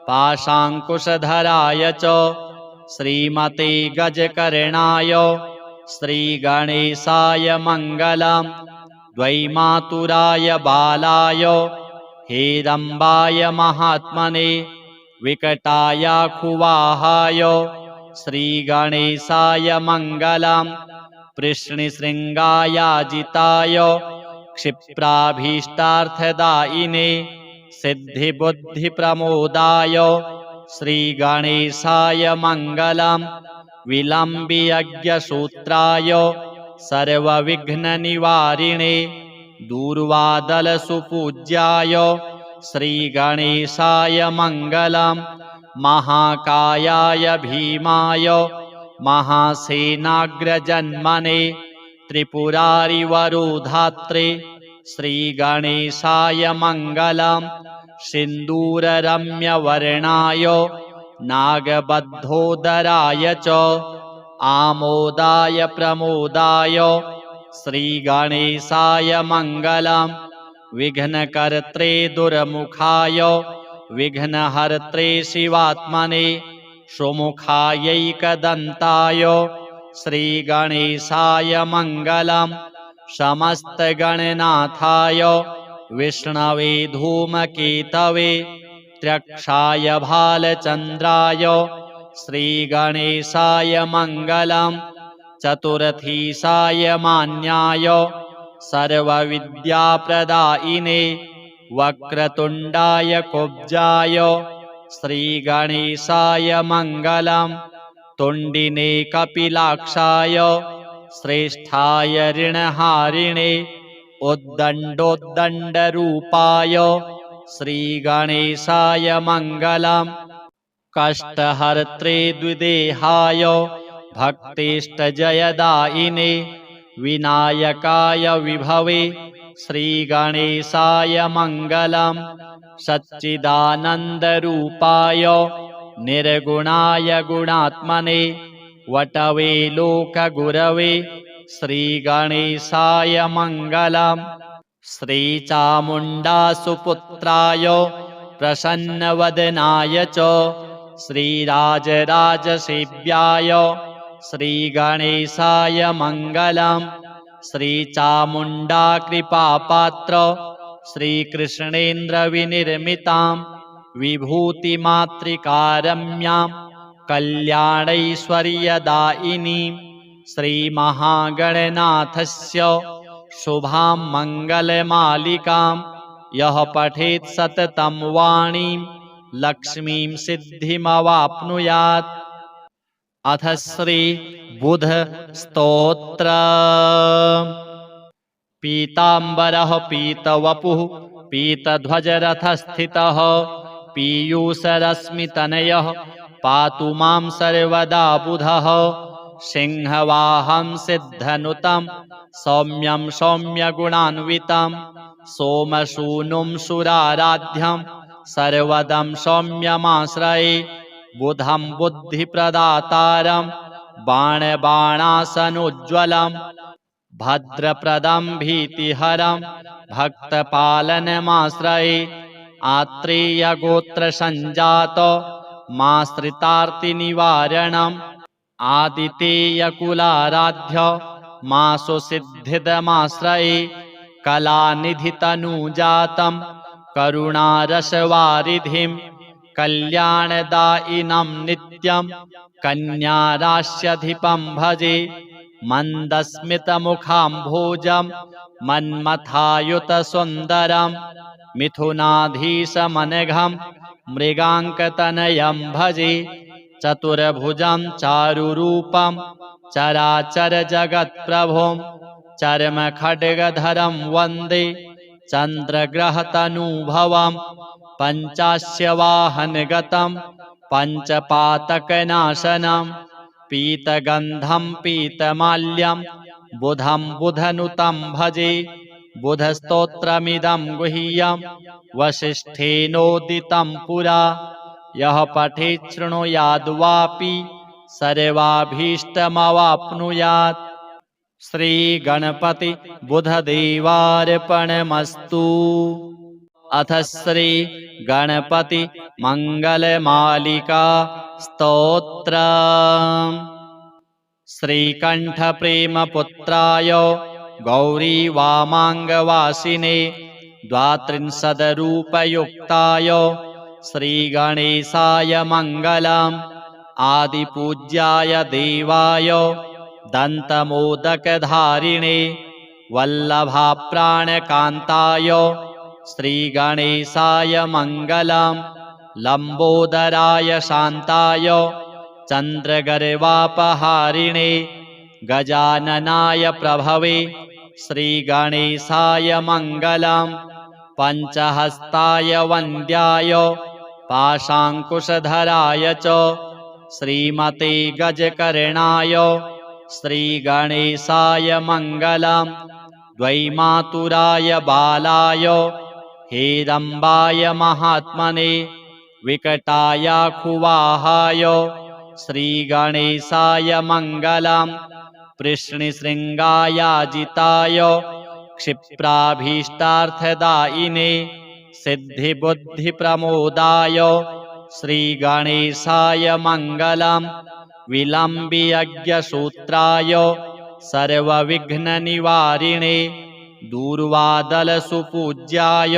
पाशाङ्कुशधराय च श्रीमते गजकर्णाय श्रीगणेशाय मङ्गलम्। द्वैमातुराय बालाय हेरम्बाय महात्मने विकटायाखुवाहाय श्रीगणेशाय मङ्गलम्। पृश्निशृङ्गायाजिताय क्षिप्राभीष्टार्थदायिने सिद्धिबुद्धिप्रमोदाय श्रीगणेशाय मङ्गलम्। विलम्बियज्ञसूत्राय सर्वविघ्ननिवारिणे दूर्वादलसुपूज्याय श्रीगणेशाय मङ्गलम्। महाकायाय भीमाय महासेनाग्रजन्मने त्रिपुरारिवरोधात्रे श्रीगणेशाय मङ्गलम्। सिन्दूररम्यवर्णाय नागबद्धोदराय च आमोदाय प्रमोदाय श्रीगणेशाय मङ्गलम्। विघ्नकर्त्रे दुर्मुखाय विघ्नहर्त्रे शिवात्मने सुमुखायैकदन्ताय श्रीगणेशाय मङ्गलम्। समस्तगणनाथाय विष्णवे धूमकेतवे त्र्यक्षाय भालचन्द्राय श्रीगणेशाय मङ्गलम्। चतुरथीशाय मान्याय सर्वविद्याप्रदायिने वक्रतुण्डाय कुब्जाय श्रीगणेशाय मङ्गलम्। तुण्डिने कपिलाक्षाय श्रेष्ठाय ऋणहारिणे उद्दण्डोद्दण्डरूपाय श्रीगणेशाय मङ्गलम्। कष्टहर्त्रे द्विदेहाय भक्तिष्टजयदायिने विनायकाय विभवे श्रीगणेशाय मङ्गलम्। सच्चिदानन्दरूपाय निर्गुणाय गुणात्मने वटवे लोकगुरवे श्रीगणेशाय मङ्गलम्। श्रीचामुण्डासुपुत्राय प्रसन्नवदनाय च श्रीराजराजसेव्याय श्रीगणेशाय मङ्गलम्। श्रीचामुण्डाकृपापात्र श्रीकृष्णेन्द्रविनिर्मितां विभूतिमातृकारम्यां कल्याणैश्वर्यदायिनीं श्रीमहागणनाथस्य शुभां मङ्गलमालिकां यः पठेत् सततं वाणीं लक्ष्मीं सिद्धिमवाप्नुयात्। अथ श्री बुध स्तोत्र। पीताम्बरः पीतवपुः पीतध्वजरथस्थितः पीयूषरश्मितनयः पातु मां सर्वदा बुधः। सिंहवाहं सिद्धनुतं सौम्यं सौम्यगुणान्वितं सोमसूनुं सुराराध्यं सर्वदं सौम्यमाश्रये बुधं बुद्धिप्रदातारं बाणबाणासनोज्ज्वलं भद्रप्रदं भीतिहरं भक्तपालनमाश्रये। आत्रेयगोत्रसञ्जात माश्रितार्तिनिवारणम् आदितेयकुलाराध्य मासु सिद्धिदमाश्रये कलानिधितनुजातं करुणारसवारिधिं कल्याणदायिनं नित्यं कन्यारास्यधिपं भजे मन्दस्मितमुखाम्भोजं मन्मथायुतसुन्दरं मिथुनाधीशमनघं मृगाङ्कतनयं भजे चतुर्भुजं चारुरूपं चराचरजगत्प्रभुं चर्मखड्गधरं वन्दे चन्द्रग्रहतनुभवं पञ्चास्यवाहनगतं पञ्चपातकनाशनं पीतगन्धं पीतमाल्यं बुधं बुधनुतं भजे बुधस्तोत्रमिदं गुह्यं वसिष्ठेनोदितं पुरा यः पठेत् शृणुयाद्वापि सर्वाभीष्टमवाप्नुयात्। श्रीगणपति बुधदेवार्पणमस्तु। अथ श्री गणपति मंगलमालिका स्तोत्रम्। श्रीकण्ठप्रेमपुत्राय गौरीवामाङ्गवासिने द्वात्रिंशद्रूपयुक्ताय श्रीगणेशाय मङ्गलम्। आदिपूज्याय देवाय दन्तमोदकधारिणे वल्लभाप्राणकान्ताय श्रीगणेशाय मङ्गलम्। लम्बोदराय शान्ताय चन्द्रगर्वापहारिणे गजाननाय प्रभवे श्रीगणेशाय मङ्गलम्। पञ्चहस्ताय वन्द्याय पाशाङ्कुशधराय च श्रीमते गजकर्णाय श्रीगणेशाय मङ्गलम्। द्वैमातुराय बालाय हेरम्बाय महात्मने विकटायाखुवाहाय श्रीगणेशाय मङ्गलम्। पृश्निशृङ्गायाजिताय क्षिप्राभीष्टार्थदायिने सिद्धिबुद्धिप्रमोदाय श्रीगणेशाय मङ्गलम्। विलम्बियज्ञसूत्राय सर्वविघ्ननिवारिणे दूर्वादलसुपूज्याय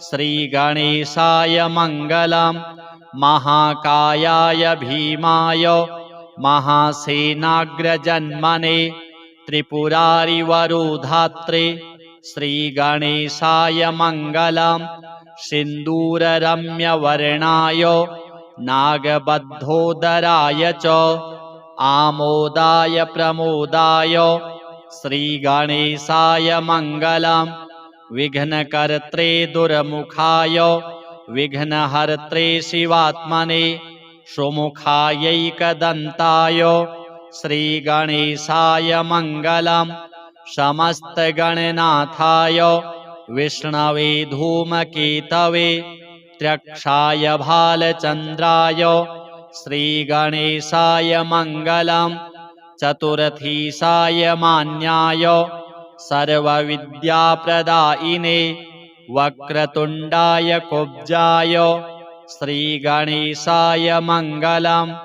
श्रीगणेशाय मङ्गलम्। महाकायाय भीमाय महासेनाग्रजन्मने त्रिपुरारिवरोधात्रे श्रीगणेशाय मङ्गलम्। सिन्दूररम्यवर्णाय नागबद्धोदराय च आमोदाय प्रमोदाय श्रीगणेशाय मङ्गलम्। विघ्नकर्त्रे दुर्मुखाय विघ्नहर्त्रे शिवात्मने सुमुखायैकदन्ताय श्रीगणेशाय मङ्गलम्। समस्तगणनाथाय विष्णवे धूमकेतवे त्र्यक्षाय भालचन्द्राय श्रीगणेशाय मङ्गलम्। चतुरथीशाय मान्याय सर्वविद्याप्रदायिने वक्रतुण्डाय कुब्जाय श्रीगणेशाय मङ्गलम्।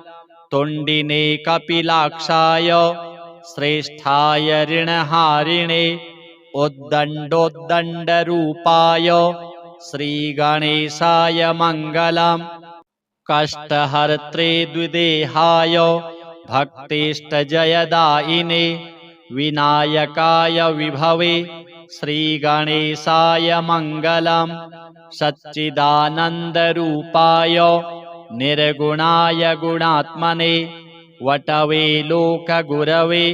तुण्डिने कपिलाक्षाय श्रेष्ठाय ऋणहारिणे उद्दण्डोद्दण्डरूपाय श्रीगणेशाय मङ्गलम्। कष्टहर्त्रे द्विदेहाय भक्तिष्टजयदायिने विनायकाय विभवे श्रीगणेशाय मङ्गलम्। सच्चिदानन्दरूपाय निर्गुणाय गुणात्मने वटवे लोकगुरवे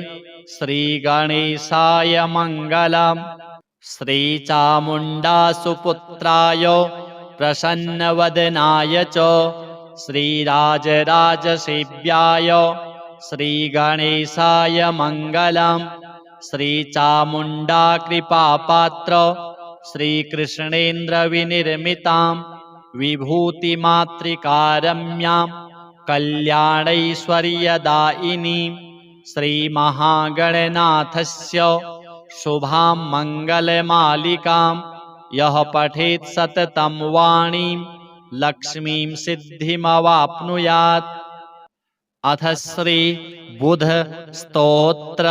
श्रीगणेशाय मङ्गलम्। श्रीचामुण्डासुपुत्राय प्रसन्नवदनाय च श्रीराजराजसेव्याय श्रीगणेशाय मङ्गलम्। श्रीचामुण्डाकृपापात्र श्रीकृष्णेन्द्रविनिर्मितां विभूतिमातृकारम्यां कल्याणैश्वर्यदायिनीं श्रीमहागणनाथस्य शुभां मङ्गलमालिकां यः पठेत् सततं वाणीं लक्ष्मीं सिद्धिमवाप्नुयात्। अथ श्री बुध स्तोत्र।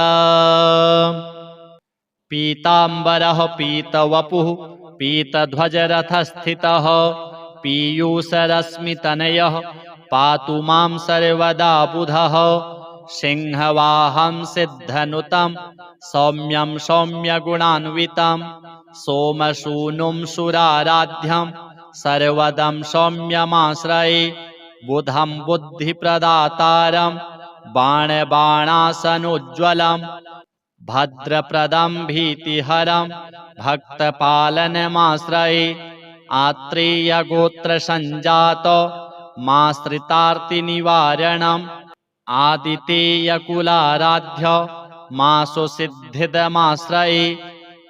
पीताम्बरः पीतवपुः पीतध्वजरथस्थितः पीयूषरश्मितनयः पातु मां सर्वदा बुधः। सिंहवाहं सिद्धनुतं सौम्यं सौम्यगुणान्वितं सोमसूनुं सुराराध्यं सर्वदं सौम्यमाश्रये। बुधं बुद्धिप्रदातारं बाणबाणासनोज्ज्वलं भद्रप्रदं भीतिहरं भक्तपालनमाश्रये। आत्रेयगोत्रसञ्जातो माश्रितार्तिनिवारणम् आदितेयकुलाराध्य मासुसिद्धिदमाश्रये।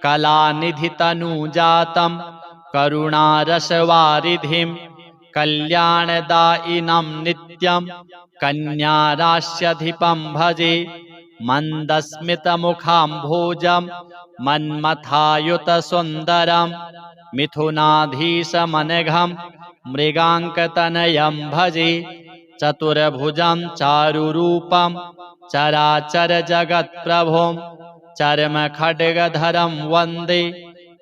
कलानिधितनुजातं करुणारसवारिधिं कल्याणदायिनं नित्यं कन्यारास्यधिपं भजे। मन्दस्मितमुखाम्भोजं मन्मथायुतसुन्दरं मिथुनाधीशमनघं मृगाङ्कतनयं भजे। चतुर्भुजं चारुरूपं चराचरजगत्प्रभुं चर्मखड्गधरं वन्दे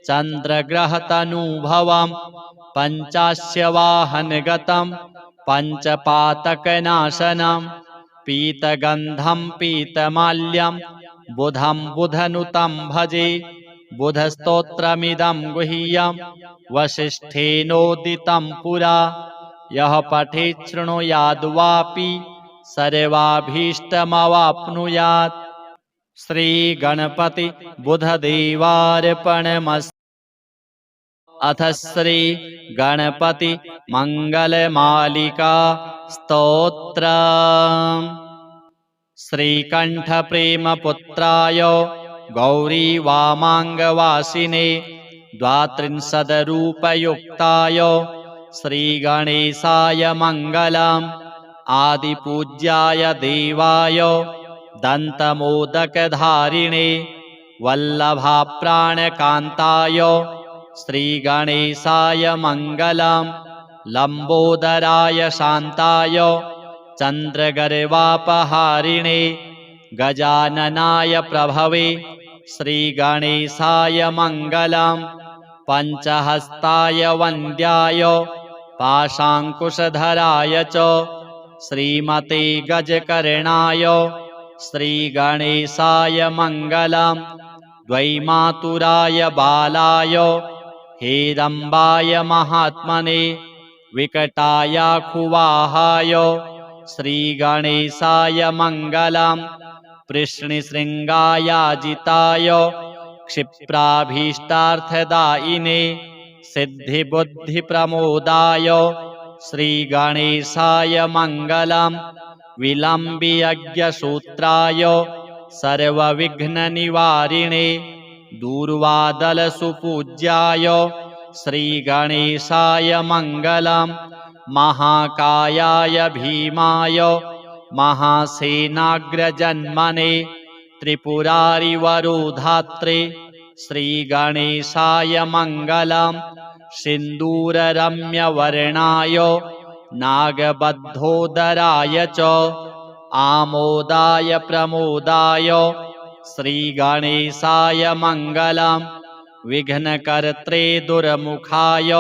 चन्द्रग्रहतनुभवं। पञ्चास्यवाहनगतं पञ्चपातकनाशनं पीतगन्धं पीतमाल्यं बुधं बुधनुतं भजे। बुधस्तोत्रमिदं गुह्यं वसिष्ठेनोदितं पुरा। यः पठेत् शृणुयाद्वापि सर्वाभीष्टमवाप्नुयात्। श्रीगणपति बुधदेवार्पणमस्तु। अथ श्री गणपति मंगलमालिका स्तोत्र। श्रीकण्ठप्रेमपुत्राय गौरीवामाङ्गवासिने द्वात्रिंशद्रूपयुक्ताय श्रीगणेशाय मङ्गलम्। आदिपूज्याय देवाय दन्तमोदकधारिणे वल्लभाप्राणकान्ताय श्रीगणेशाय मङ्गलम्। लम्बोदराय शान्ताय चन्द्रगर्वापहारिणे गजाननाय प्रभवे श्रीगणेशाय मङ्गलम्। पञ्चहस्ताय वन्द्याय पाशाङ्कुशधराय च श्रीमते गजकर्णाय श्रीगणेशाय मङ्गलम्। द्वैमातुराय बालाय हेरम्बाय महात्मने विकटायाखुवाहाय श्रीगणेशाय मङ्गलम्। पृश्निशृङ्गायाजिताय क्षिप्राभीष्टार्थदायिने सिद्धिबुद्धिप्रमोदाय श्रीगणेशाय मङ्गलम्। विलम्बियज्ञसूत्राय सर्वविघ्ननिवारिणे दूर्वादलसुपूज्याय श्रीगणेशाय मङ्गलम्। महाकायाय भीमाय महासेनाग्रजन्मने त्रिपुरारिवरोधात्रे श्रीगणेशाय मङ्गलम्। सिन्दूररम्यवर्णाय नागबद्धोदराय च आमोदाय प्रमोदाय श्रीगणेशाय मङ्गलम्। विघ्नकर्त्रे दुर्मुखाय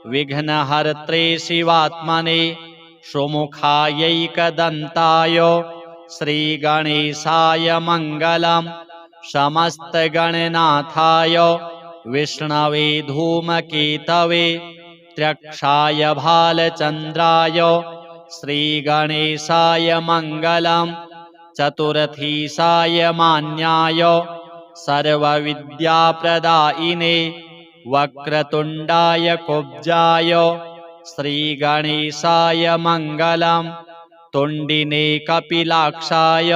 विघ्नहर्त्रे शिवात्मने सुमुखायैकदन्ताय श्रीगणेशाय मङ्गलम्। समस्तगणनाथाय विष्णवे धूमकेतवे त्र्यक्षाय भालचन्द्राय श्रीगणेशाय मङ्गलम्। चतुरथीशाय मान्याय सर्वविद्याप्रदायिने वक्रतुण्डाय कुब्जाय श्रीगणेशाय मङ्गलम्। तुण्डिने कपिलाक्षाय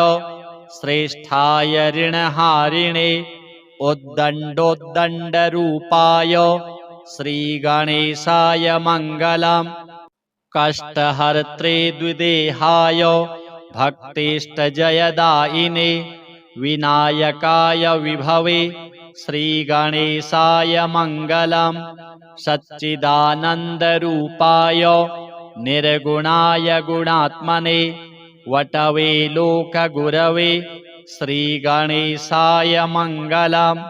श्रेष्ठाय ऋणहारिणे उद्दण्डोद्दण्डरूपाय श्रीगणेशाय मङ्गलम्। कष्टहर्त्रे द्विदेहाय भक्तेष्टजयदायिने विनायकाय विभवे श्रीगणेशाय मङ्गलम्। सच्चिदानन्दरूपाय निर्गुणाय गुणात्मने वटवे लोकगुरवे श्रीगणेशाय मङ्गलम्।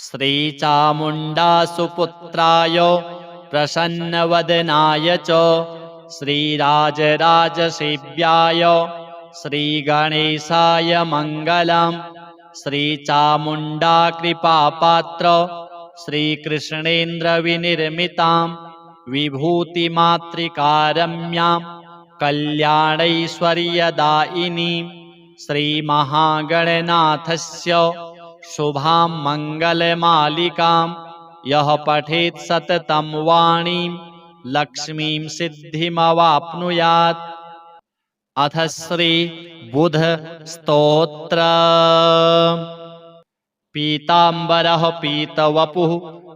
श्रीचामुण्डासुपुत्राय प्रसन्नवदनाय च श्रीराजराजसेव्याय श्रीगणेशाय मङ्गलम्। श्रीचामुण्डाकृपापात्र श्रीकृष्णेन्द्रविनिर्मितां विभूतिमातृकारम्यां कल्याणैश्वर्यदायिनीं श्रीमहागणनाथस्य शुभां मङ्गलमालिकां यः पठेत् सततं वाणीं लक्ष्मीं सिद्धिमवाप्नुयात्। अथ श्री बुध स्तोत्र। पीताम्बरः पीतवपुः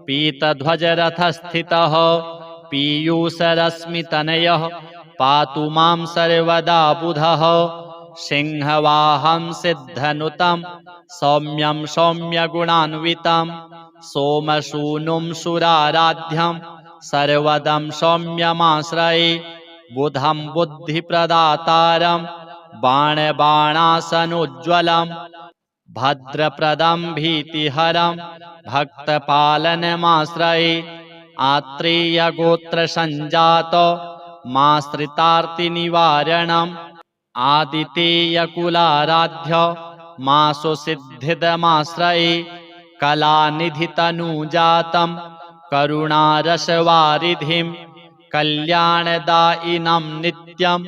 पीतध्वजरथस्थितः पीयूषरश्मितनयः पातु मां सर्वदा बुधः। सिंहवाहं सिद्धनुतं सौम्यं सौम्यगुणान्वितं सोमसूनुं सुराराध्यं सर्वदं सौम्यमाश्रये बुधं बुद्धिप्रदातारं बाणबाणासनोज्ज्वलं भद्रप्रदं भीतिहरं भक्तपालनमाश्रये आत्रेयगोत्रसञ्जात माश्रितार्तिनिवारणम् आदितेयकुलाराध्य मासुसिद्धिदमाश्रये कलानिधितनुजातं करुणारसवारिधिं कल्याणदायिनं नित्यं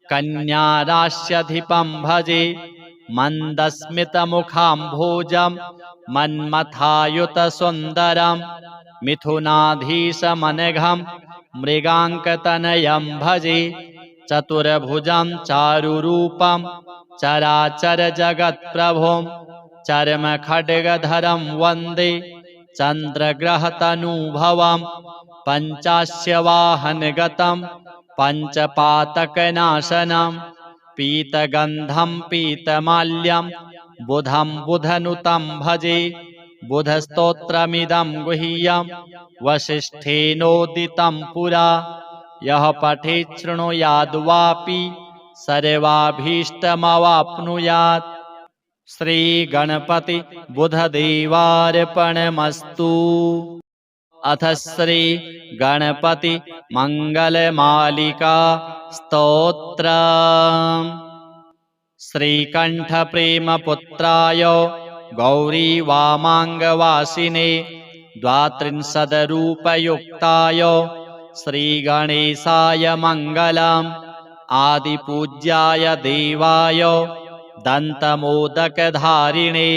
कन्यारास्यधिपं भजे मन्दस्मितमुखाम्भोजं मन्मथायुतसुन्दरं मिथुनाधीशमनघं मृगाङ्कतनयं भजे चतुर्भुजं चारुरूपं चराचरजगत्प्रभुं चर्मखड्गधरं वन्दे चन्द्रग्रहतनुभवं पञ्चास्यवाहनगतं पञ्चपातकनाशनं पीतगन्धं पीतमाल्यं बुधं बुधनुतं भजे बुधस्तोत्रमिदं गुह्यं वसिष्ठेनोदितं पुरा यः पठेत् शृणुयाद्वापि सर्वाभीष्टमवाप्नुयात्। श्रीगणपति बुधदेवार्पणमस्तु। अथ श्री गणपति मंगलमालिका स्तोत्र। श्रीकण्ठप्रेमपुत्राय गौरीवामाङ्गवासिने द्वात्रिंशद्रूपयुक्ताय श्रीगणेशाय मङ्गलम्। आदिपूज्याय देवाय दन्तमोदकधारिणे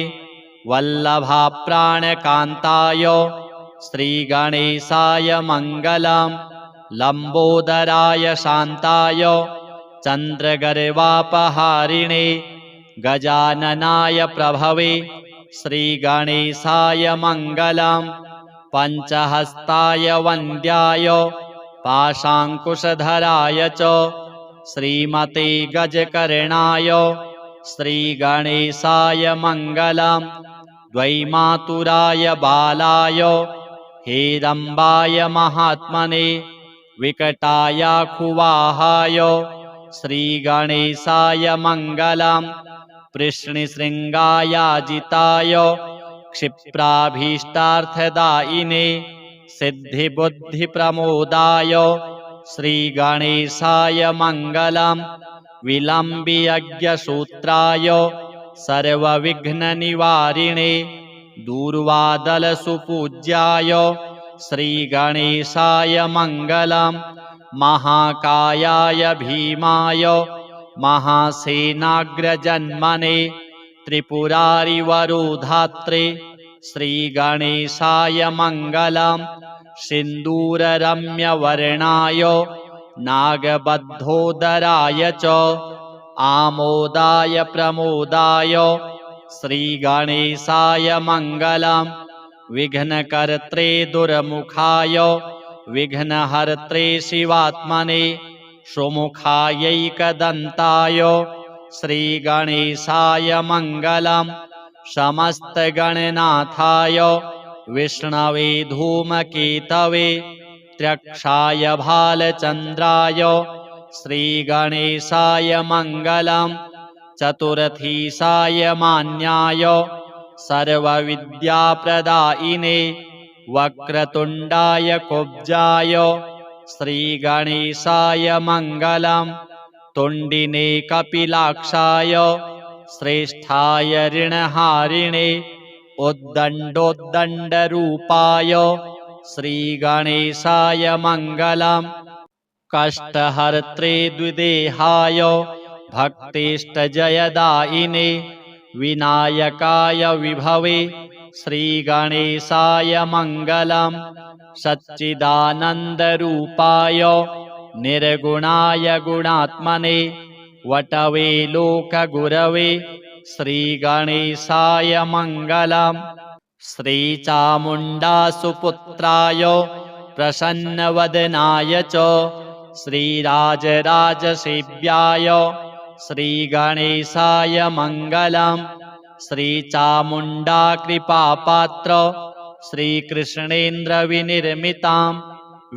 वल्लभाप्राणकान्ताय श्रीगणेशाय मङ्गलम्। लम्बोदराय शान्ताय चन्द्रगर्वापहारिणे गजाननाय प्रभवे श्रीगणेशाय मङ्गलम्। पञ्चहस्ताय वन्द्याय पाशाङ्कुशधराय च श्रीमते गजकर्णाय श्रीगणेशाय मङ्गलम्। द्वैमातुराय बालाय हेरम्बाय महात्मने विकटायाखुवाहाय श्रीगणेशाय मङ्गलम्। कृष्णशृङ्गायाजिताय क्षिप्राभीष्टार्थदायिने सिद्धिबुद्धिप्रमोदाय श्रीगणेशाय मङ्गलम्। विलम्बियज्ञसूत्राय सर्वविघ्ननिवारिणे दूर्वादलसुपूज्याय श्रीगणेशाय मङ्गलम्। महाकायाय भीमाय महासेनाग्रजन्मने त्रिपुरारिवरोधात्रे श्रीगणेशाय मङ्गलम्। सिन्दूररम्यवर्णाय नागबद्धोदराय च आमोदाय प्रमोदाय श्रीगणेशाय मङ्गलम्। विघ्नकर्त्रे दुर्मुखाय विघ्नहर्त्रे शिवात्मने सुमुखायैकदन्ताय श्रीगणेशाय मङ्गलम्। समस्तगणनाथाय विष्णवे धूमकेतवे त्र्यक्षाय भालचन्द्राय श्रीगणेशाय मङ्गलम् चतुरथीसाय मान्याय सर्वविद्याप्रदायिने वक्रतुण्डाय कुब्जाय श्रीगणेशाय मङ्गलम् तुण्डिने कपिलाक्षाय श्रेष्ठाय ऋणहारिणे उद्दण्डोद्दण्डरूपाय श्रीगणेशाय मङ्गलम् कष्टहर्त्रे द्विदेहाय भक्तिष्टजयदायिने विनायकाय विभवे श्रीगणेशाय मङ्गलम् सच्चिदानन्दरूपाय निर्गुणाय गुणात्मने वटवे लोकगुरवे श्रीगणेशाय मङ्गलम् श्रीचामुण्डासुपुत्राय प्रसन्नवदनाय च श्रीराजराजसेव्याय श्रीगणेशाय मङ्गलम् श्रीचामुण्डाकृपापात्र श्रीकृष्णेन्द्रविनिर्मितां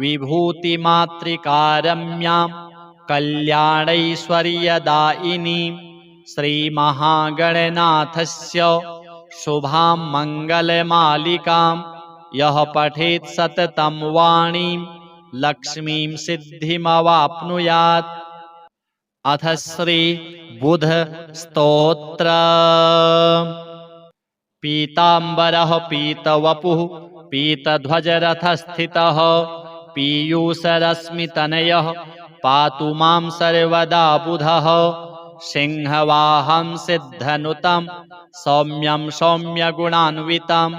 विभूतिमातृकारम्यां कल्याणैश्वर्यदायिनीं श्रीमहागणनाथस्य शुभां मङ्गलमालिकां यः पठेत् सततं वाणीं लक्ष्मीं सिद्धिमवाप्नुयात्। अथ श्री बुध स्तोत्र। पीताम्बरः पीतवपुः पीतध्वजरथस्थितः पीयूषरश्मितनयः पातु मां सर्वदा बुधः सिंहवाहं सिद्धनुतं सौम्यं सौम्यगुणान्वितं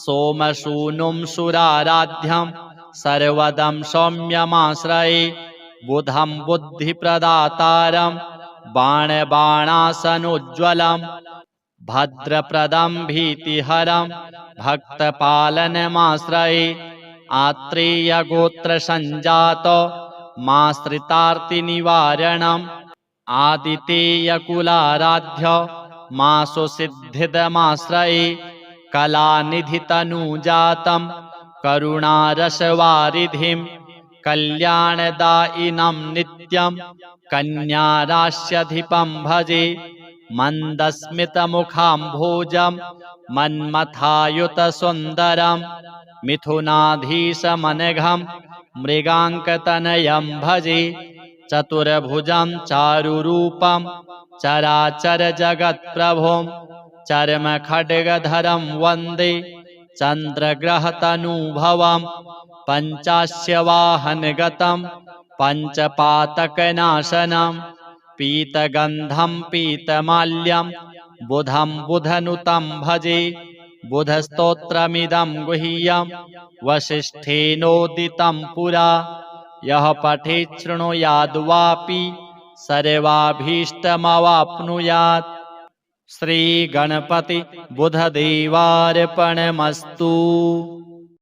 सोमसूनुं सुराराध्यं सर्वदं सौम्यमाश्रये बुधं बुद्धिप्रदातारं बाणबाणासनोज्ज्वलं भद्रप्रदं भीतिहरं भक्तपालनमाश्रये आत्रेयगोत्रसञ्जात माश्रितार्तिनिवारणम् आदितेयकुलाराध्य मासुसिद्धिदमाश्रये कलानिधितनुजातं करुणारसवारिधिं कल्याणदायिनं नित्यं कन्यारास्यधिपं भजे मन्दस्मितमुखाम्भोजं मन्मथायुतसुन्दरं मिथुनाधीशमनघं मृगाङ्कतनयं भजे चतुर्भुजं चारुरूपं चराचरजगत्प्रभुं चर्मखड्गधरं वन्दे चन्द्रग्रहतनुभवं पञ्चास्यवाहनगतं पञ्चपातकनाशनं पीतगन्धं पीतमाल्यं बुधं बुधनुतं भजे बुधस्तोत्रमिदं गुह्यं वसिष्ठेनोदितं पुरा यः पठेत् शृणुयाद्वापि सर्वाभीष्टमवाप्नुयात्। श्रीगणपति बुधदेवार्पणमस्तु।